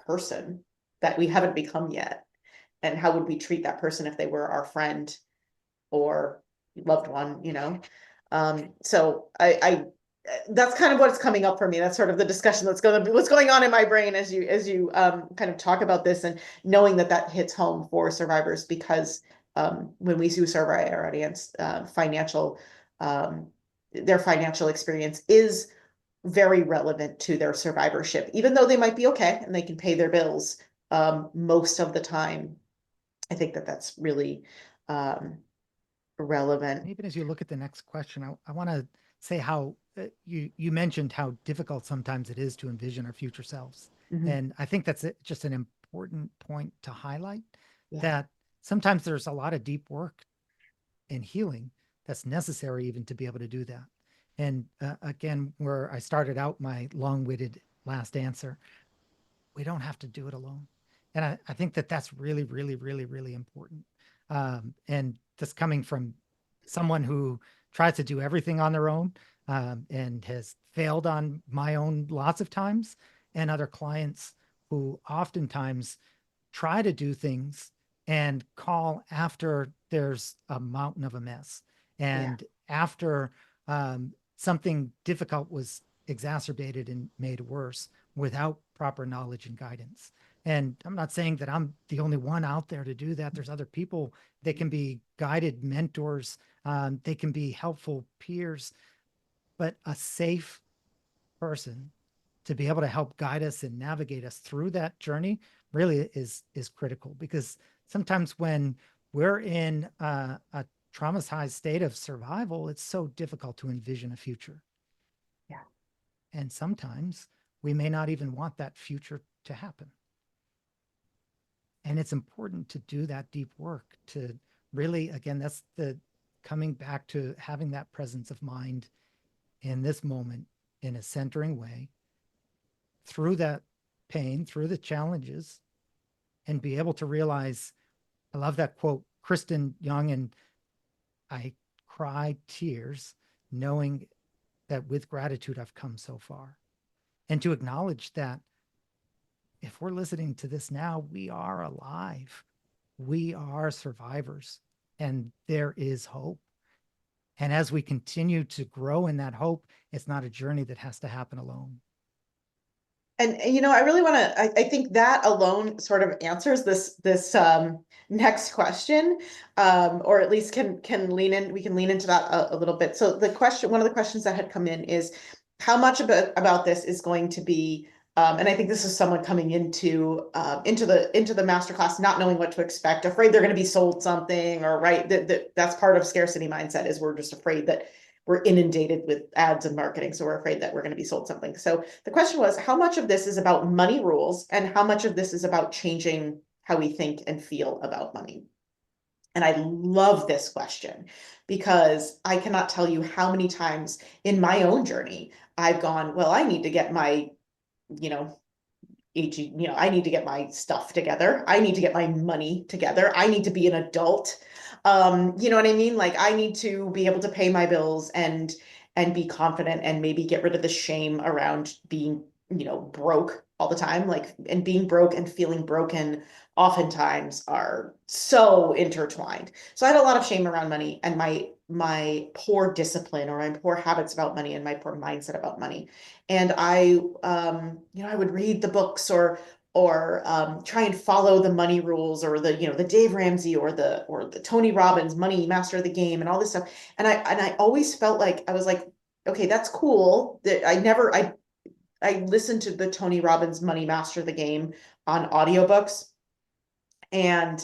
person that we haven't become yet, and how would we treat that person if they were our friend or loved one. So I that's kind of what's coming up for me. That's sort of the discussion that's going to be what's going on in my brain as you kind of talk about this, and knowing that hits home for survivors, because when we do survey our audience, their financial experience is very relevant to their survivorship, even though they might be okay and they can pay their bills most of the time. I think that's really relevant. Even as you look at the next question, I want to say how you mentioned how difficult sometimes it is to envision our future selves. Mhm. And I think that's just an important point to highlight, Yeah. that sometimes there's a lot of deep work and healing that's necessary even to be able to do that. And again, where I started out my long-witted last answer, we don't have to do it alone. And I think that's really, really, really, really important. And just coming from someone who tries to do everything on their own, and has failed on my own lots of times, and other clients who oftentimes try to do things and call after there's a mountain of a mess Yeah. and after something difficult was exacerbated and made worse without proper knowledge and guidance. And I'm not saying that I'm the only one out there to do that. There's other people that can be guided mentors, they can be helpful peers, but a safe person to be able to help guide us and navigate us through that journey really is critical, because sometimes when we're in a traumatized state of survival, it's so difficult to envision a future. Yeah. And sometimes we may not even want that future to happen. And it's important to do that deep work to really, again, that's the coming back to having that presence of mind in this moment in a centering way through that pain, through the challenges, and be able to realize. I love that quote, Kristen Young, and I cry tears knowing that with gratitude I've come so far. And to acknowledge that if we're listening to this now, we are alive. We are survivors, and there is hope. And as we continue to grow in that hope, it's not a journey that has to happen alone. And I really want to, I think that alone sort of answers this next question, or at least can lean in, we can lean into that a little bit. So the question, one of the questions that had come in is how much about this is going to be, and I think this is someone coming into the masterclass, not knowing what to expect, afraid they're going to be sold something, or right, that's part of scarcity mindset, is we're just afraid that we're inundated with ads and marketing. So we're afraid that we're going to be sold something. So the question was, how much of this is about money rules and how much of this is about changing how we think and feel about money? And I love this question because I cannot tell you how many times in my own journey I've gone, well, I need to get my, you know, I need to get my stuff together. I need to get my money together. I need to be an adult. You know what I mean? Like I need to be able to pay my bills and be confident and maybe get rid of the shame around being, broke all the time. Like, and being broke and feeling broken oftentimes are so intertwined. So I had a lot of shame around money and my poor discipline or my poor habits about money and my poor mindset about money. And I would read the books or try and follow the money rules or the Dave Ramsey or the Tony Robbins Money Master of the Game and all this stuff. And I always felt like I was like, okay, that's cool. That I listened to the Tony Robbins Money Master of the Game on audiobooks, and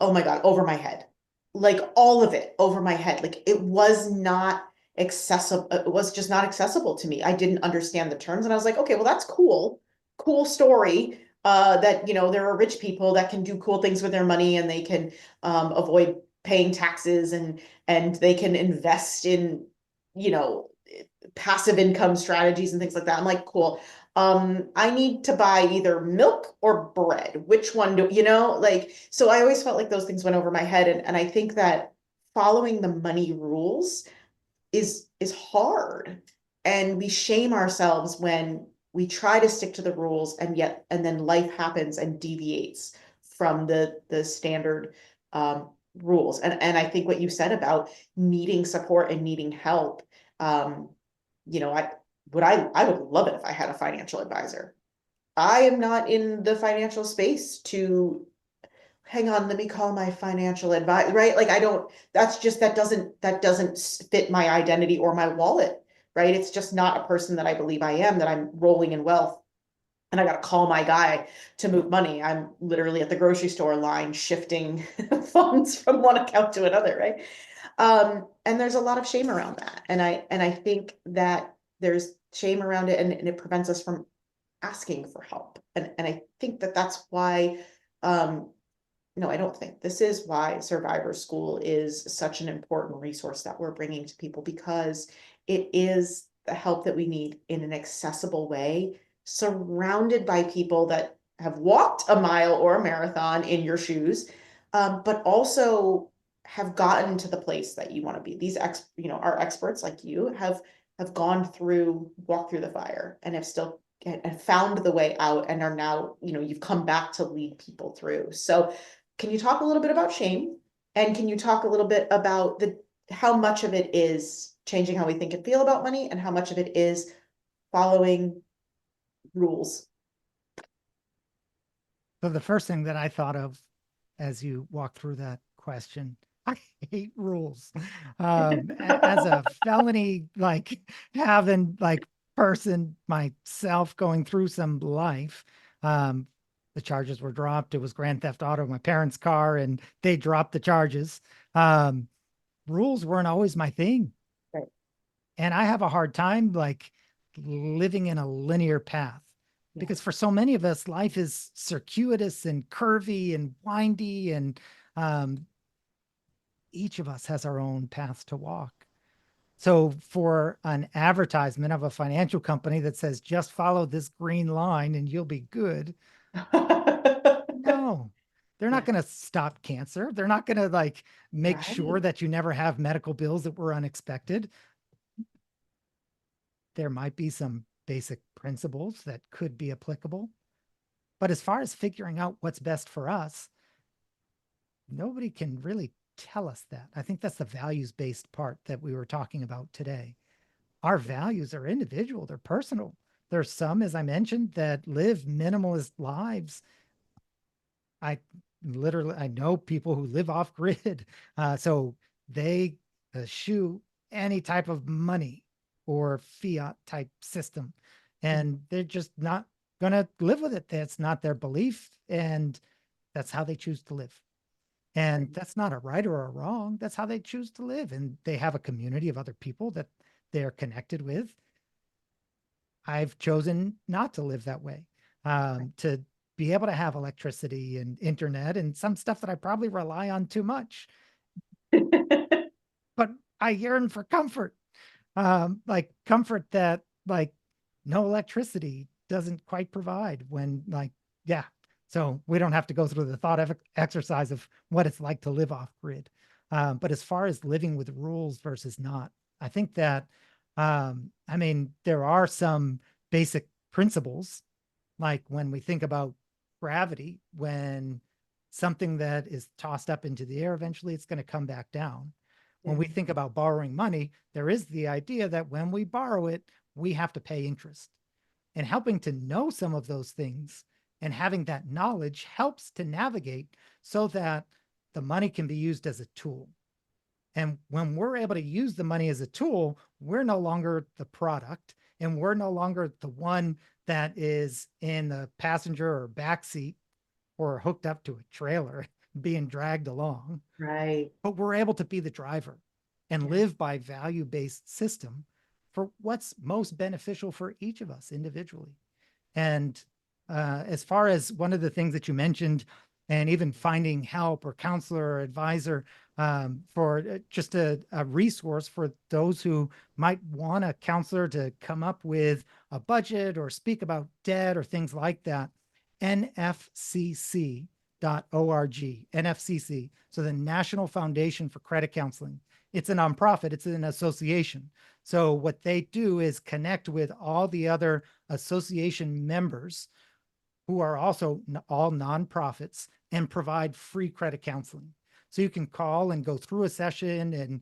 oh my God, over my head. Like all of it over my head. Like it was not accessible. It was just not accessible to me. I didn't understand the terms. And I was like, okay, well, that's cool. Cool story. That, there are rich people that can do cool things with their money and they can avoid paying taxes and they can invest in, you know, passive income strategies and things like that. I'm like, cool. I need to buy either milk or bread. Which one like, so I always felt like those things went over my head. And I think that following the money rules is hard. And we shame ourselves when we try to stick to the rules and then life happens and deviates from the standard rules. And I think what you said about needing support and needing help, um, I would love it if I had a financial advisor. I am not in the financial space to hang on, let me call my financial advisor, right? Like I don't, that doesn't fit my identity or my wallet, right? It's just not a person that I believe I am, that I'm rolling in wealth and I got to call my guy to move money. I'm literally at the grocery store line shifting funds from one account to another, right? And there's a lot of shame around that. And I think that there's shame around it and it prevents us from asking for help. And I think that that's why, no, I don't think this is why Survivor School is such an important resource that we're bringing to people, because it is the help that we need in an accessible way, surrounded by people that have walked a mile or a marathon in your shoes, but also have gotten to the place that you want to be. These our experts like you have gone through, walked through the fire and have still and found the way out and are now, you've come back to lead people through. So Can you talk a little bit about shame? And can you talk a little bit about how much of it is changing how we think and feel about money, and how much of it is following rules? So the first thing that I thought of as you walk through that question, I hate rules. As a felony, like having like person myself going through some life, um, the charges were dropped. It was Grand Theft Auto, my parents' car, and they dropped the charges. Um, Rules weren't always my thing. Right. And I have a hard time like living in a linear path Yeah. because for so many of us, life is circuitous and curvy and windy, and um, each of us has our own paths to walk. So for an advertisement of a financial company that says just follow this green line and you'll be good, no, they're not Yeah. going to stop cancer. They're not going to like make sure Right. that you never have medical bills that were unexpected. There might be some basic principles that could be applicable. But as far as figuring out what's best for us, nobody can really tell us that. I think that's the values based part that we were talking about today. Our values are individual, they're personal. There's some, as I mentioned, that live minimalist lives. I I know people who live off grid. So they eschew any type of money or fiat type system. And they're just not going to live with it. That's not their belief. And that's how they choose to live. And that's not a right or a wrong. That's how they choose to live. And they have a community of other people that they're connected with. I've chosen not to live that way, to be able to have electricity and internet and some stuff that I probably rely on too much, but I yearn for comfort, like comfort that like no electricity doesn't quite provide when like, yeah. So we don't have to go through the thought exercise of what it's like to live off grid. But as far as living with rules versus not, I think that, I mean, there are some basic principles, like when we think about gravity, when something that is tossed up into the air, eventually it's going to come back down. When Yeah. we think about borrowing money, there is the idea that when we borrow it, we have to pay interest. And helping to know some of those things and having that knowledge helps to navigate so that the money can be used as a tool. And when we're able to use the money as a tool, we're no longer the product, and we're no longer the one that is in the passenger or back seat or hooked up to a trailer being dragged along, Right. but we're able to be the driver and Yeah. live by value-based system for what's most beneficial for each of us individually. And as far as one of the things that you mentioned, and even finding help or counselor or advisor, for just a resource for those who might want a counselor to come up with a budget or speak about debt or things like that, nfcc.org, NFCC. So the National Foundation for Credit Counseling. It's a nonprofit, it's an association. So what they do is connect with all the other association members who are also all nonprofits and provide free credit counseling. So you can call and go through a session and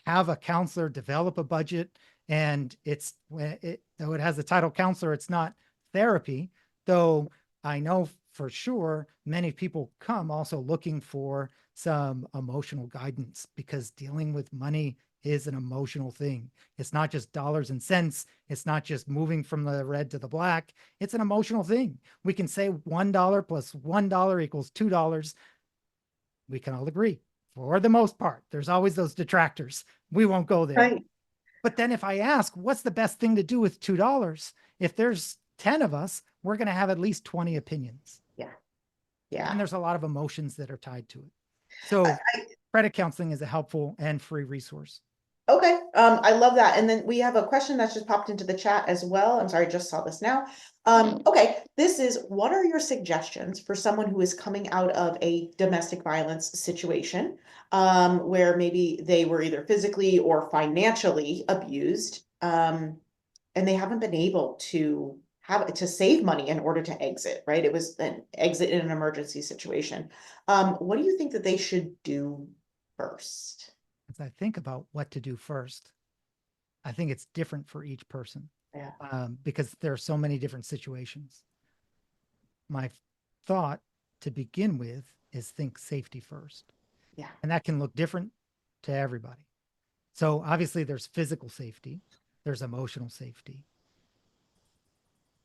have a counselor develop a budget. And though it has the title counselor, it's not therapy, though I know for sure many people come also looking for some emotional guidance, because dealing with money is an emotional thing. It's not just dollars and cents. It's not just moving from the red to the black. It's an emotional thing. We can say $1 plus $1 equals $2. We can all agree for the most part. There's always those detractors. We won't go there. Right. But then if I ask, what's the best thing to do with $2? If there's 10 of us, we're going to have at least 20 opinions. Yeah. And Yeah. there's a lot of emotions that are tied to it. So credit counseling is a helpful and free resource. Okay, I love that. And then we have a question that's just popped into the chat as well. I'm sorry, I just saw this now. Okay, this is, what are your suggestions for someone who is coming out of a domestic violence situation, where maybe they were either physically or financially abused, and they haven't been able to have to save money in order to exit, right? It was an exit in an emergency situation. What do you think that they should do first? As I think about what to do first, I think it's different for each person, Yeah. because there are so many different situations. My thought to begin with is think safety first. Yeah. And that can look different to everybody. So obviously there's physical safety, there's emotional safety,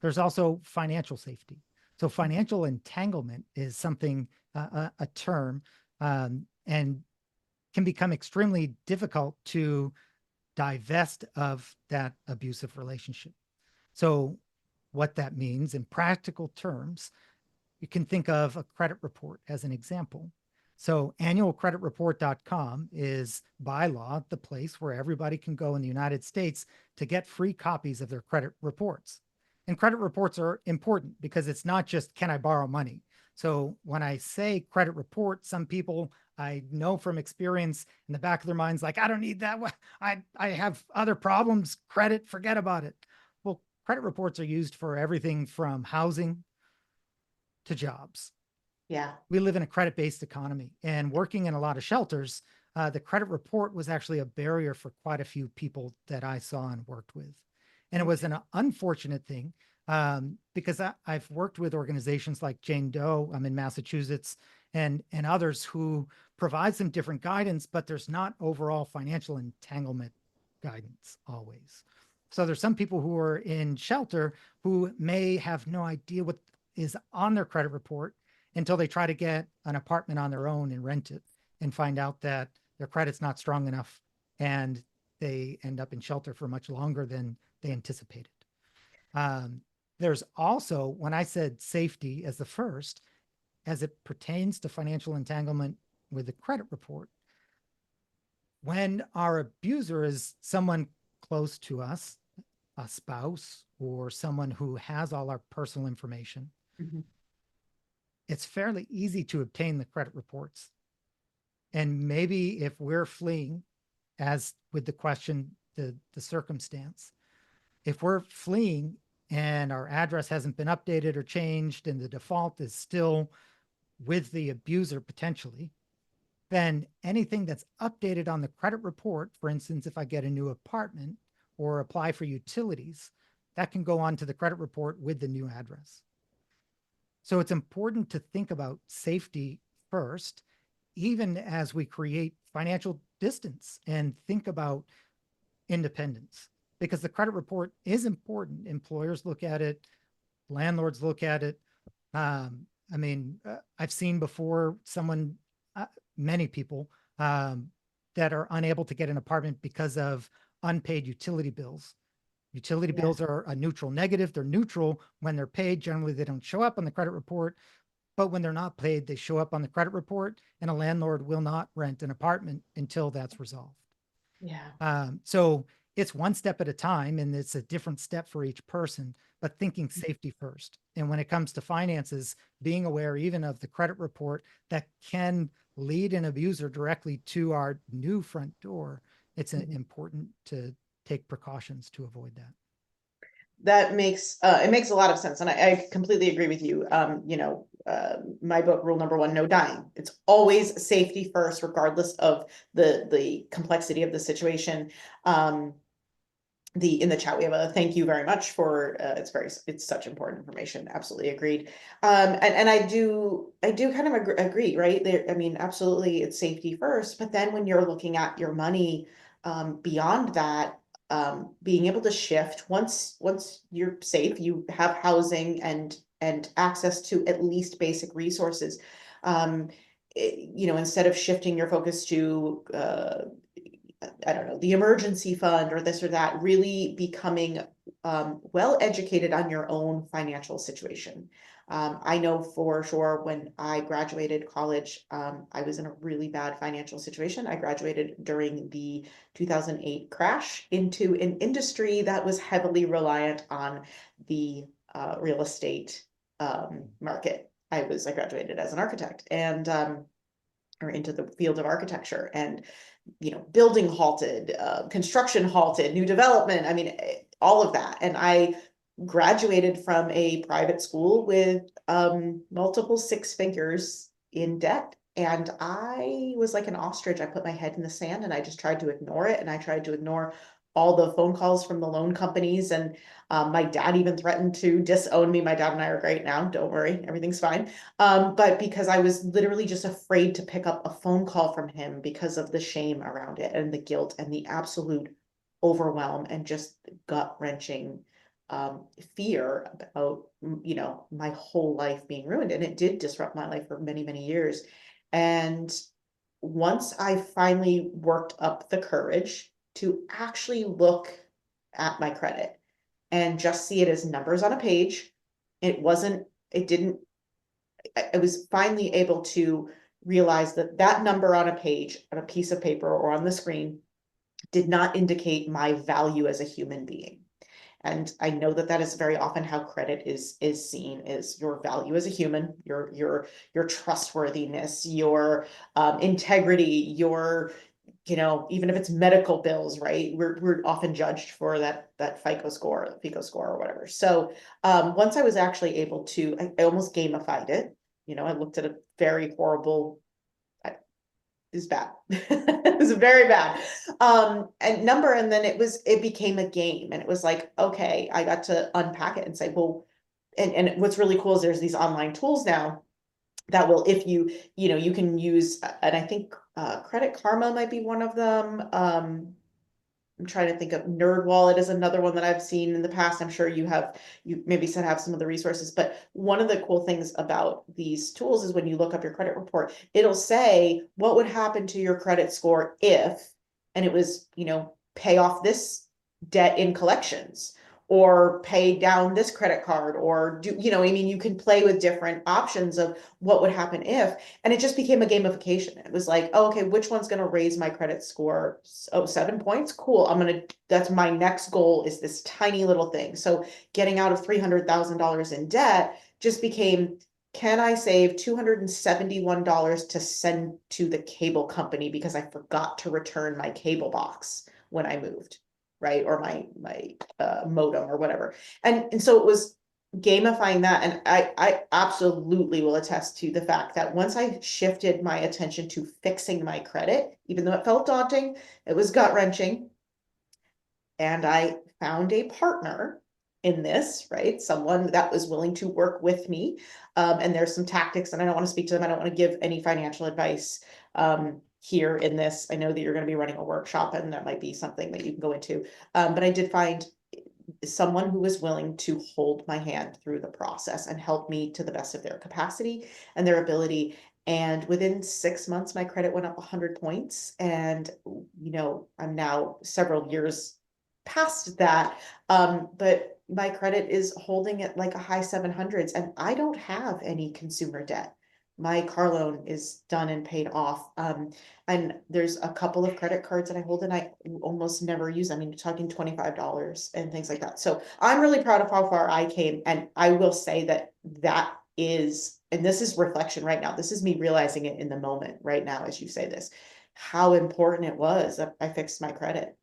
there's also financial safety. So financial entanglement is something, a term, and can become extremely difficult to divest of that abusive relationship. So what that means in practical terms, you can think of a credit report as an example. So annualcreditreport.com is by law the place where everybody can go in the United States to get free copies of their credit reports. And credit reports are important because it's not just, can I borrow money? So when I say credit report, some people I know from experience in the back of their minds, like, I don't need that. I have other problems. Credit, forget about it. Well, credit reports are used for everything from housing to jobs. Yeah. We live in a credit-based economy, and working in a lot of shelters, the credit report was actually a barrier for quite a few people that I saw and worked with. And it was an unfortunate thing, because I've worked with organizations like Jane Doe, I'm in Massachusetts, and others who provide some different guidance, but there's not overall financial entanglement guidance always. So there's some people who are in shelter who may have no idea what is on their credit report until they try to get an apartment on their own and rent it and find out that their credit's not strong enough and they end up in shelter for much longer than they anticipated. There's also, when I said safety as the first, as it pertains to financial entanglement with the credit report, when our abuser is someone close to us, a spouse or someone who has all our personal information, Mhm. it's fairly easy to obtain the credit reports. And maybe if we're fleeing, as with the question, the circumstance, if we're fleeing and our address hasn't been updated or changed and the default is still with the abuser potentially, then anything that's updated on the credit report, for instance, if I get a new apartment or apply for utilities, that can go onto the credit report with the new address. So it's important to think about safety first, even as we create financial distance and think about independence, because the credit report is important. Employers look at it, landlords look at it. I've seen before someone, many people that are unable to get an apartment because of unpaid utility bills. Utility Yeah. bills are a neutral negative. They're neutral when they're paid. Generally, they don't show up on the credit report. But when they're not paid, they show up on the credit report, and a landlord will not rent an apartment until that's resolved. Yeah. So it's one step at a time, and it's a different step for each person, but thinking safety first. And when it comes to finances, being aware even of the credit report that can lead an abuser directly to our new front door, it's Mhm. important to take precautions to avoid that. That makes it makes a lot of sense, and I completely agree with you. My book, rule number one: no dying. It's always safety first, regardless of the complexity of the situation. In the chat we have a thank you very much for it's such important information. Absolutely agreed. And I do kind of agree, right there. I mean, absolutely, it's safety first, but then when you're looking at your money, beyond that, being able to shift once you're safe, you have housing and access to at least basic resources. Instead of shifting your focus to I don't know, the emergency fund or this or that, really becoming well educated on your own financial situation. I know for sure when I graduated college, I was in a really bad financial situation. I graduated during the 2008 crash into an industry that was heavily reliant on the real estate market. I graduated as an architect and or into the field of architecture, and building halted, construction halted, new development. I mean, all of that. And I graduated from a private school with multiple six figures in debt. And I was like an ostrich. I put my head in the sand and I just tried to ignore it. And I tried to ignore all the phone calls from the loan companies. And my dad even threatened to disown me. My dad and I are great now. Don't worry, everything's fine. But because I was literally just afraid to pick up a phone call from him because of the shame around it and the guilt and the absolute overwhelm and just gut wrenching fear about, my whole life being ruined. And it did disrupt my life for many, many years. And once I finally worked up the courage to actually look at my credit and just see it as numbers on a page, I was finally able to realize that that number on a page, on a piece of paper or on the screen did not indicate my value as a human being. And I know that that is very often how credit is seen, is your value as a human, your trustworthiness, your integrity, your, even if it's medical bills, right? We're often judged for that FICO score, or whatever. So once I was actually able to, I almost gamified it. I looked at a very horrible, is bad. It was very bad. And number, and then it became a game. And it was like, okay, I got to unpack it and say, well, and what's really cool is there's these online tools now that will, if you can use, and I think Credit Karma might be one of them. I'm trying to think of Nerd Wallet is another one that I've seen in the past. I'm sure you maybe have some of the resources, but one of the cool things about these tools is when you look up your credit report, it'll say what would happen to your credit score if, and it was, pay off this debt in collections or pay down this credit card or do, you can play with different options of what would happen if, and it just became a gamification. It was like, oh, okay, which one's going to raise my credit score? Oh, 7 points. Cool. That's my next goal, is this tiny little thing. So getting out of $300,000 in debt just became, can I save $271 to send to the cable company because I forgot to return my cable box when I moved, right? Or my modem or whatever. And so it was gamifying that. And I absolutely will attest to the fact that once I shifted my attention to fixing my credit, even though it felt daunting, it was gut wrenching. And I found a partner in this, right? Someone that was willing to work with me. And there's some tactics, and I don't want to speak to them. I don't want to give any financial advice here in this. I know that you're going to be running a workshop and that might be something that you can go into. But I did find someone who was willing to hold my hand through the process and help me to the best of their capacity and their ability. And within 6 months, my credit went up 100 points. And, I'm now several years past that. But my credit is holding at like a high 700s, and I don't have any consumer debt. My car loan is done and paid off. And there's a couple of credit cards that I hold and I almost never use. I mean, you're talking $25 and things like that. So I'm really proud of how far I came. And I will say that is, and this is reflection right now. This is me realizing it in the moment right now, as you say this, how important it was that I fixed my credit,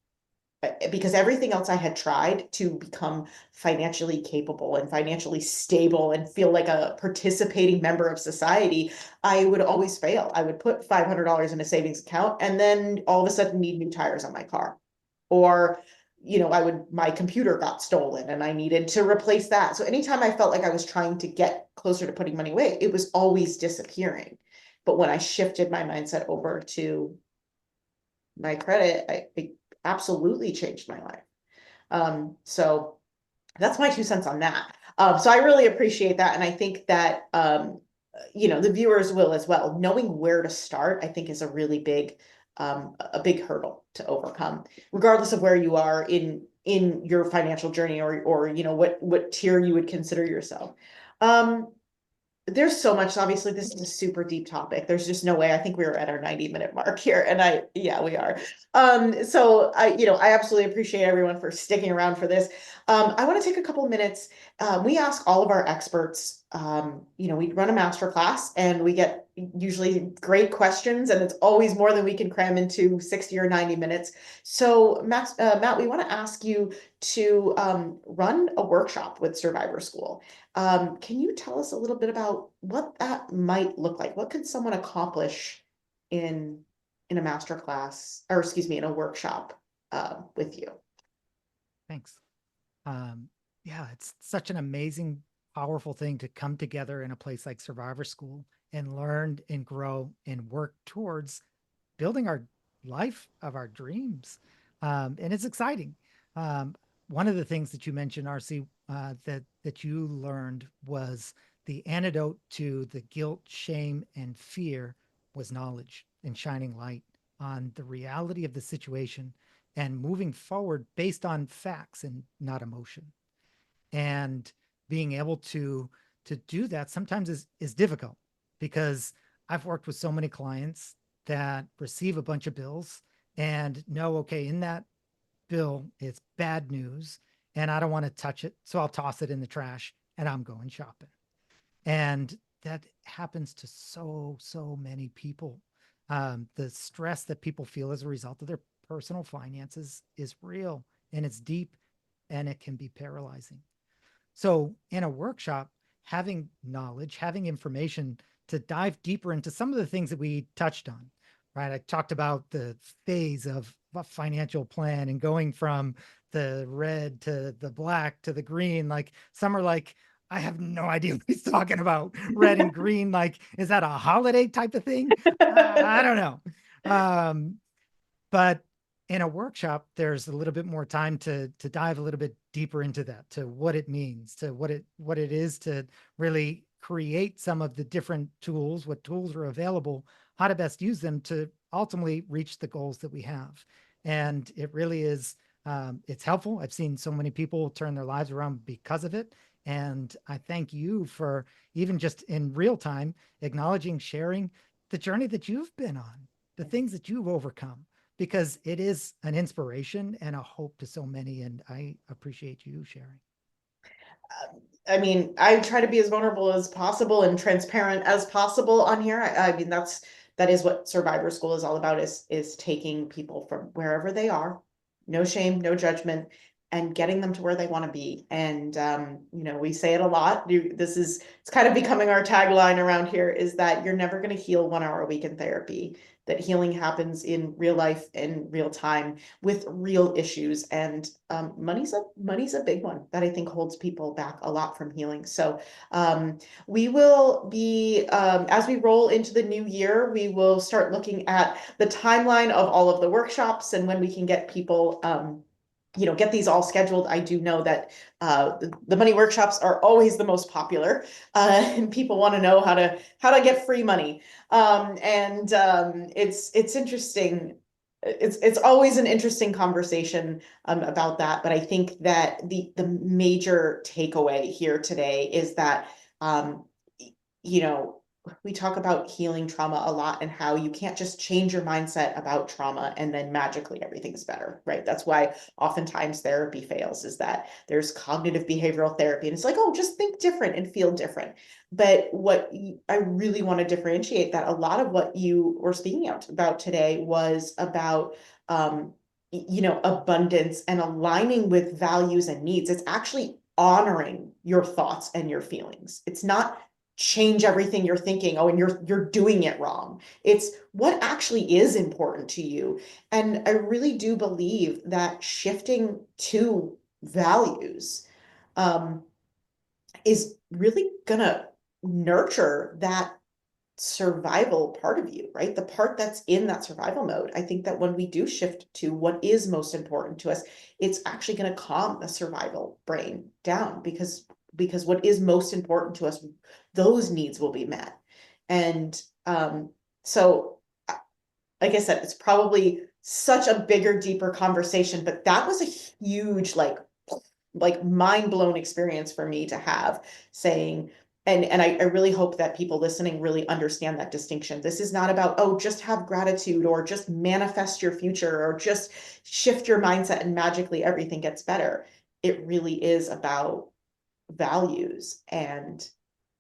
because everything else I had tried to become financially capable and financially stable and feel like a participating member of society, I would always fail. I would put $500 in a savings account and then all of a sudden need new tires on my car. Or, my computer got stolen and I needed to replace that. So anytime I felt like I was trying to get closer to putting money away, it was always disappearing. But when I shifted my mindset over to my credit, it absolutely changed my life. So that's my 2 cents on that. So I really appreciate that. And I think that, the viewers will as well. Knowing where to start, I think, is a big hurdle to overcome, regardless of where you are in your financial journey or what tier you would consider yourself. There's so much. Obviously, this is a super deep topic. There's just no way. I think we were at our 90-minute mark here, and yeah, we are. So I absolutely appreciate everyone for sticking around for this. I want to take a couple minutes. We ask all of our experts, we run a master class and we get usually great questions, and it's always more than we can cram into 60 or 90 minutes. So, Matt, we want to ask you to run a workshop with Survivor School. Can you tell us a little bit about what that might look like? What could someone accomplish in in a master class, or excuse me, in a workshop with you? Thanks. Um, yeah, it's such an amazing, powerful thing to come together in a place like Survivor School and learn and grow and work towards building our life of our dreams. And it's exciting. Um, One of the things that you mentioned, RC, that you learned was the antidote to the guilt, shame, and fear was knowledge and shining light on the reality of the situation and moving forward based on facts and not emotion. And being able to do that sometimes is difficult because I've worked with so many clients that receive a bunch of bills and know, okay, in that bill it's bad news and I don't want to touch it, so I'll toss it in the trash and I'm going shopping. And that happens to so many people. The stress that people feel as a result of their personal finances is real and it's deep and it can be paralyzing. So in a workshop, having knowledge, having information to dive deeper into some of the things that we touched on, right? I talked about the phase of a financial plan and going from the red to the black to the green. Like some are like, I have no idea what he's talking about. Red and green, like, is that a holiday type of thing? I don't know. Um, but in a workshop, there's a little bit more time to dive a little bit deeper into that, to what it means, to what it is to really create some of the different tools, what tools are available, how to best use them to ultimately reach the goals that we have. And it really is, it's helpful. I've seen so many people turn their lives around because of it. And I thank you for even just in real time acknowledging, sharing the journey that you've been on, the things that you've overcome, because it is an inspiration and a hope to so many. And I appreciate you sharing. I mean, I try to be as vulnerable as possible and transparent as possible on here. I mean, that is what Survivor School is all about, is taking people from wherever they are, no shame, no judgment, and getting them to where they want to be. And we say it a lot. It's kind of becoming our tagline around here, is that you're never going to heal 1 hour a week in therapy. That healing happens in real life, in real time, with real issues. And money's a big one that I think holds people back a lot from healing. So we will be, as we roll into the new year, we will start looking at the timeline of all of the workshops and when we can get people get these all scheduled. I do know that the money workshops are always the most popular, and people want to know how to get free money. And it's interesting. It's always an interesting conversation about that. But I think that the major takeaway here today is that um, you know we talk about healing trauma a lot, and how you can't just change your mindset about trauma and then magically everything's better, right? That's why oftentimes therapy fails, is that there's cognitive behavioral therapy and it's like, oh, just think different and feel different. But I really want to differentiate, that a lot of what you were speaking about today was about abundance and aligning with values and needs. It's actually honoring your thoughts and your feelings. It's not change everything you're thinking, oh, and you're doing it wrong. It's what actually is important to you. And I really do believe that shifting to values um, is really gonna nurture that survival part of you, right? The part that's in that survival mode. I think that when we do shift to what is most important to us, it's actually going to calm the survival brain down, because what is most important to us, those needs will be met. And so like I said, it's probably such a bigger, deeper conversation, but that was a huge, like mind blown experience for me to have, saying, and I really hope that people listening really understand that distinction. This is not about, oh, just have gratitude, or just manifest your future, or just shift your mindset and magically everything gets better. it really is about values and,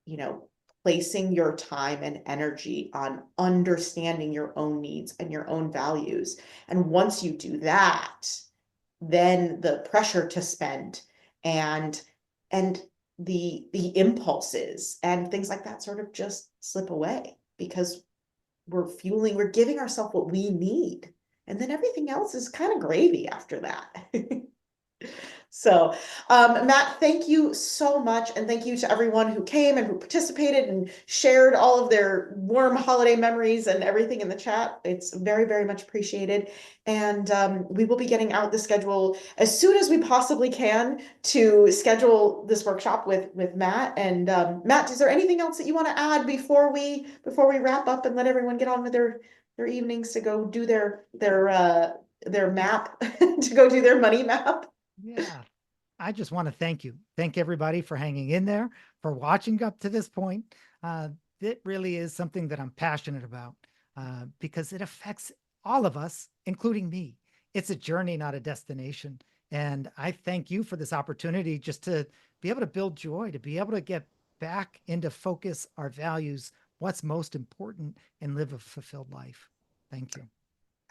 you know, placing your time and energy on understanding your own needs and your own values. And once you do that, then the pressure to spend and and the impulses and things like that sort of just slip away because we're giving ourselves what we need. And then everything else is kind of gravy after that. So, Matt, thank you so much. And thank you to everyone who came and who participated and shared all of their warm holiday memories and everything in the chat. It's very, very much appreciated. And we will be getting out the schedule as soon as we possibly can to schedule this workshop with Matt. And Matt, is there anything else that you want to add before we wrap up and let everyone get on with their evenings to go do their map, to go do their money map? Yeah. I just want to thank you. Thank everybody for hanging in there, for watching up to this point. It really is something that I'm passionate about because it affects all of us, including me. It's a journey, not a destination. And I thank you for this opportunity just to be able to build joy, to be able to get back into focus our values, what's most important, and live a fulfilled life. Thank you.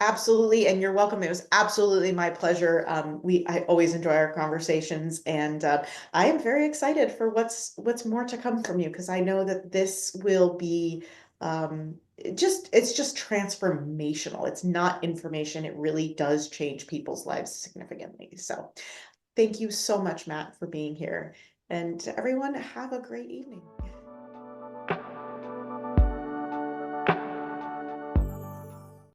Absolutely, and you're welcome. It was absolutely my pleasure. I always enjoy our conversations, and I am very excited for what's more to come from you because I know that this will be it's just transformational. It's not information. It really does change people's lives significantly. So, thank you so much, Matt, for being here, and everyone have a great evening.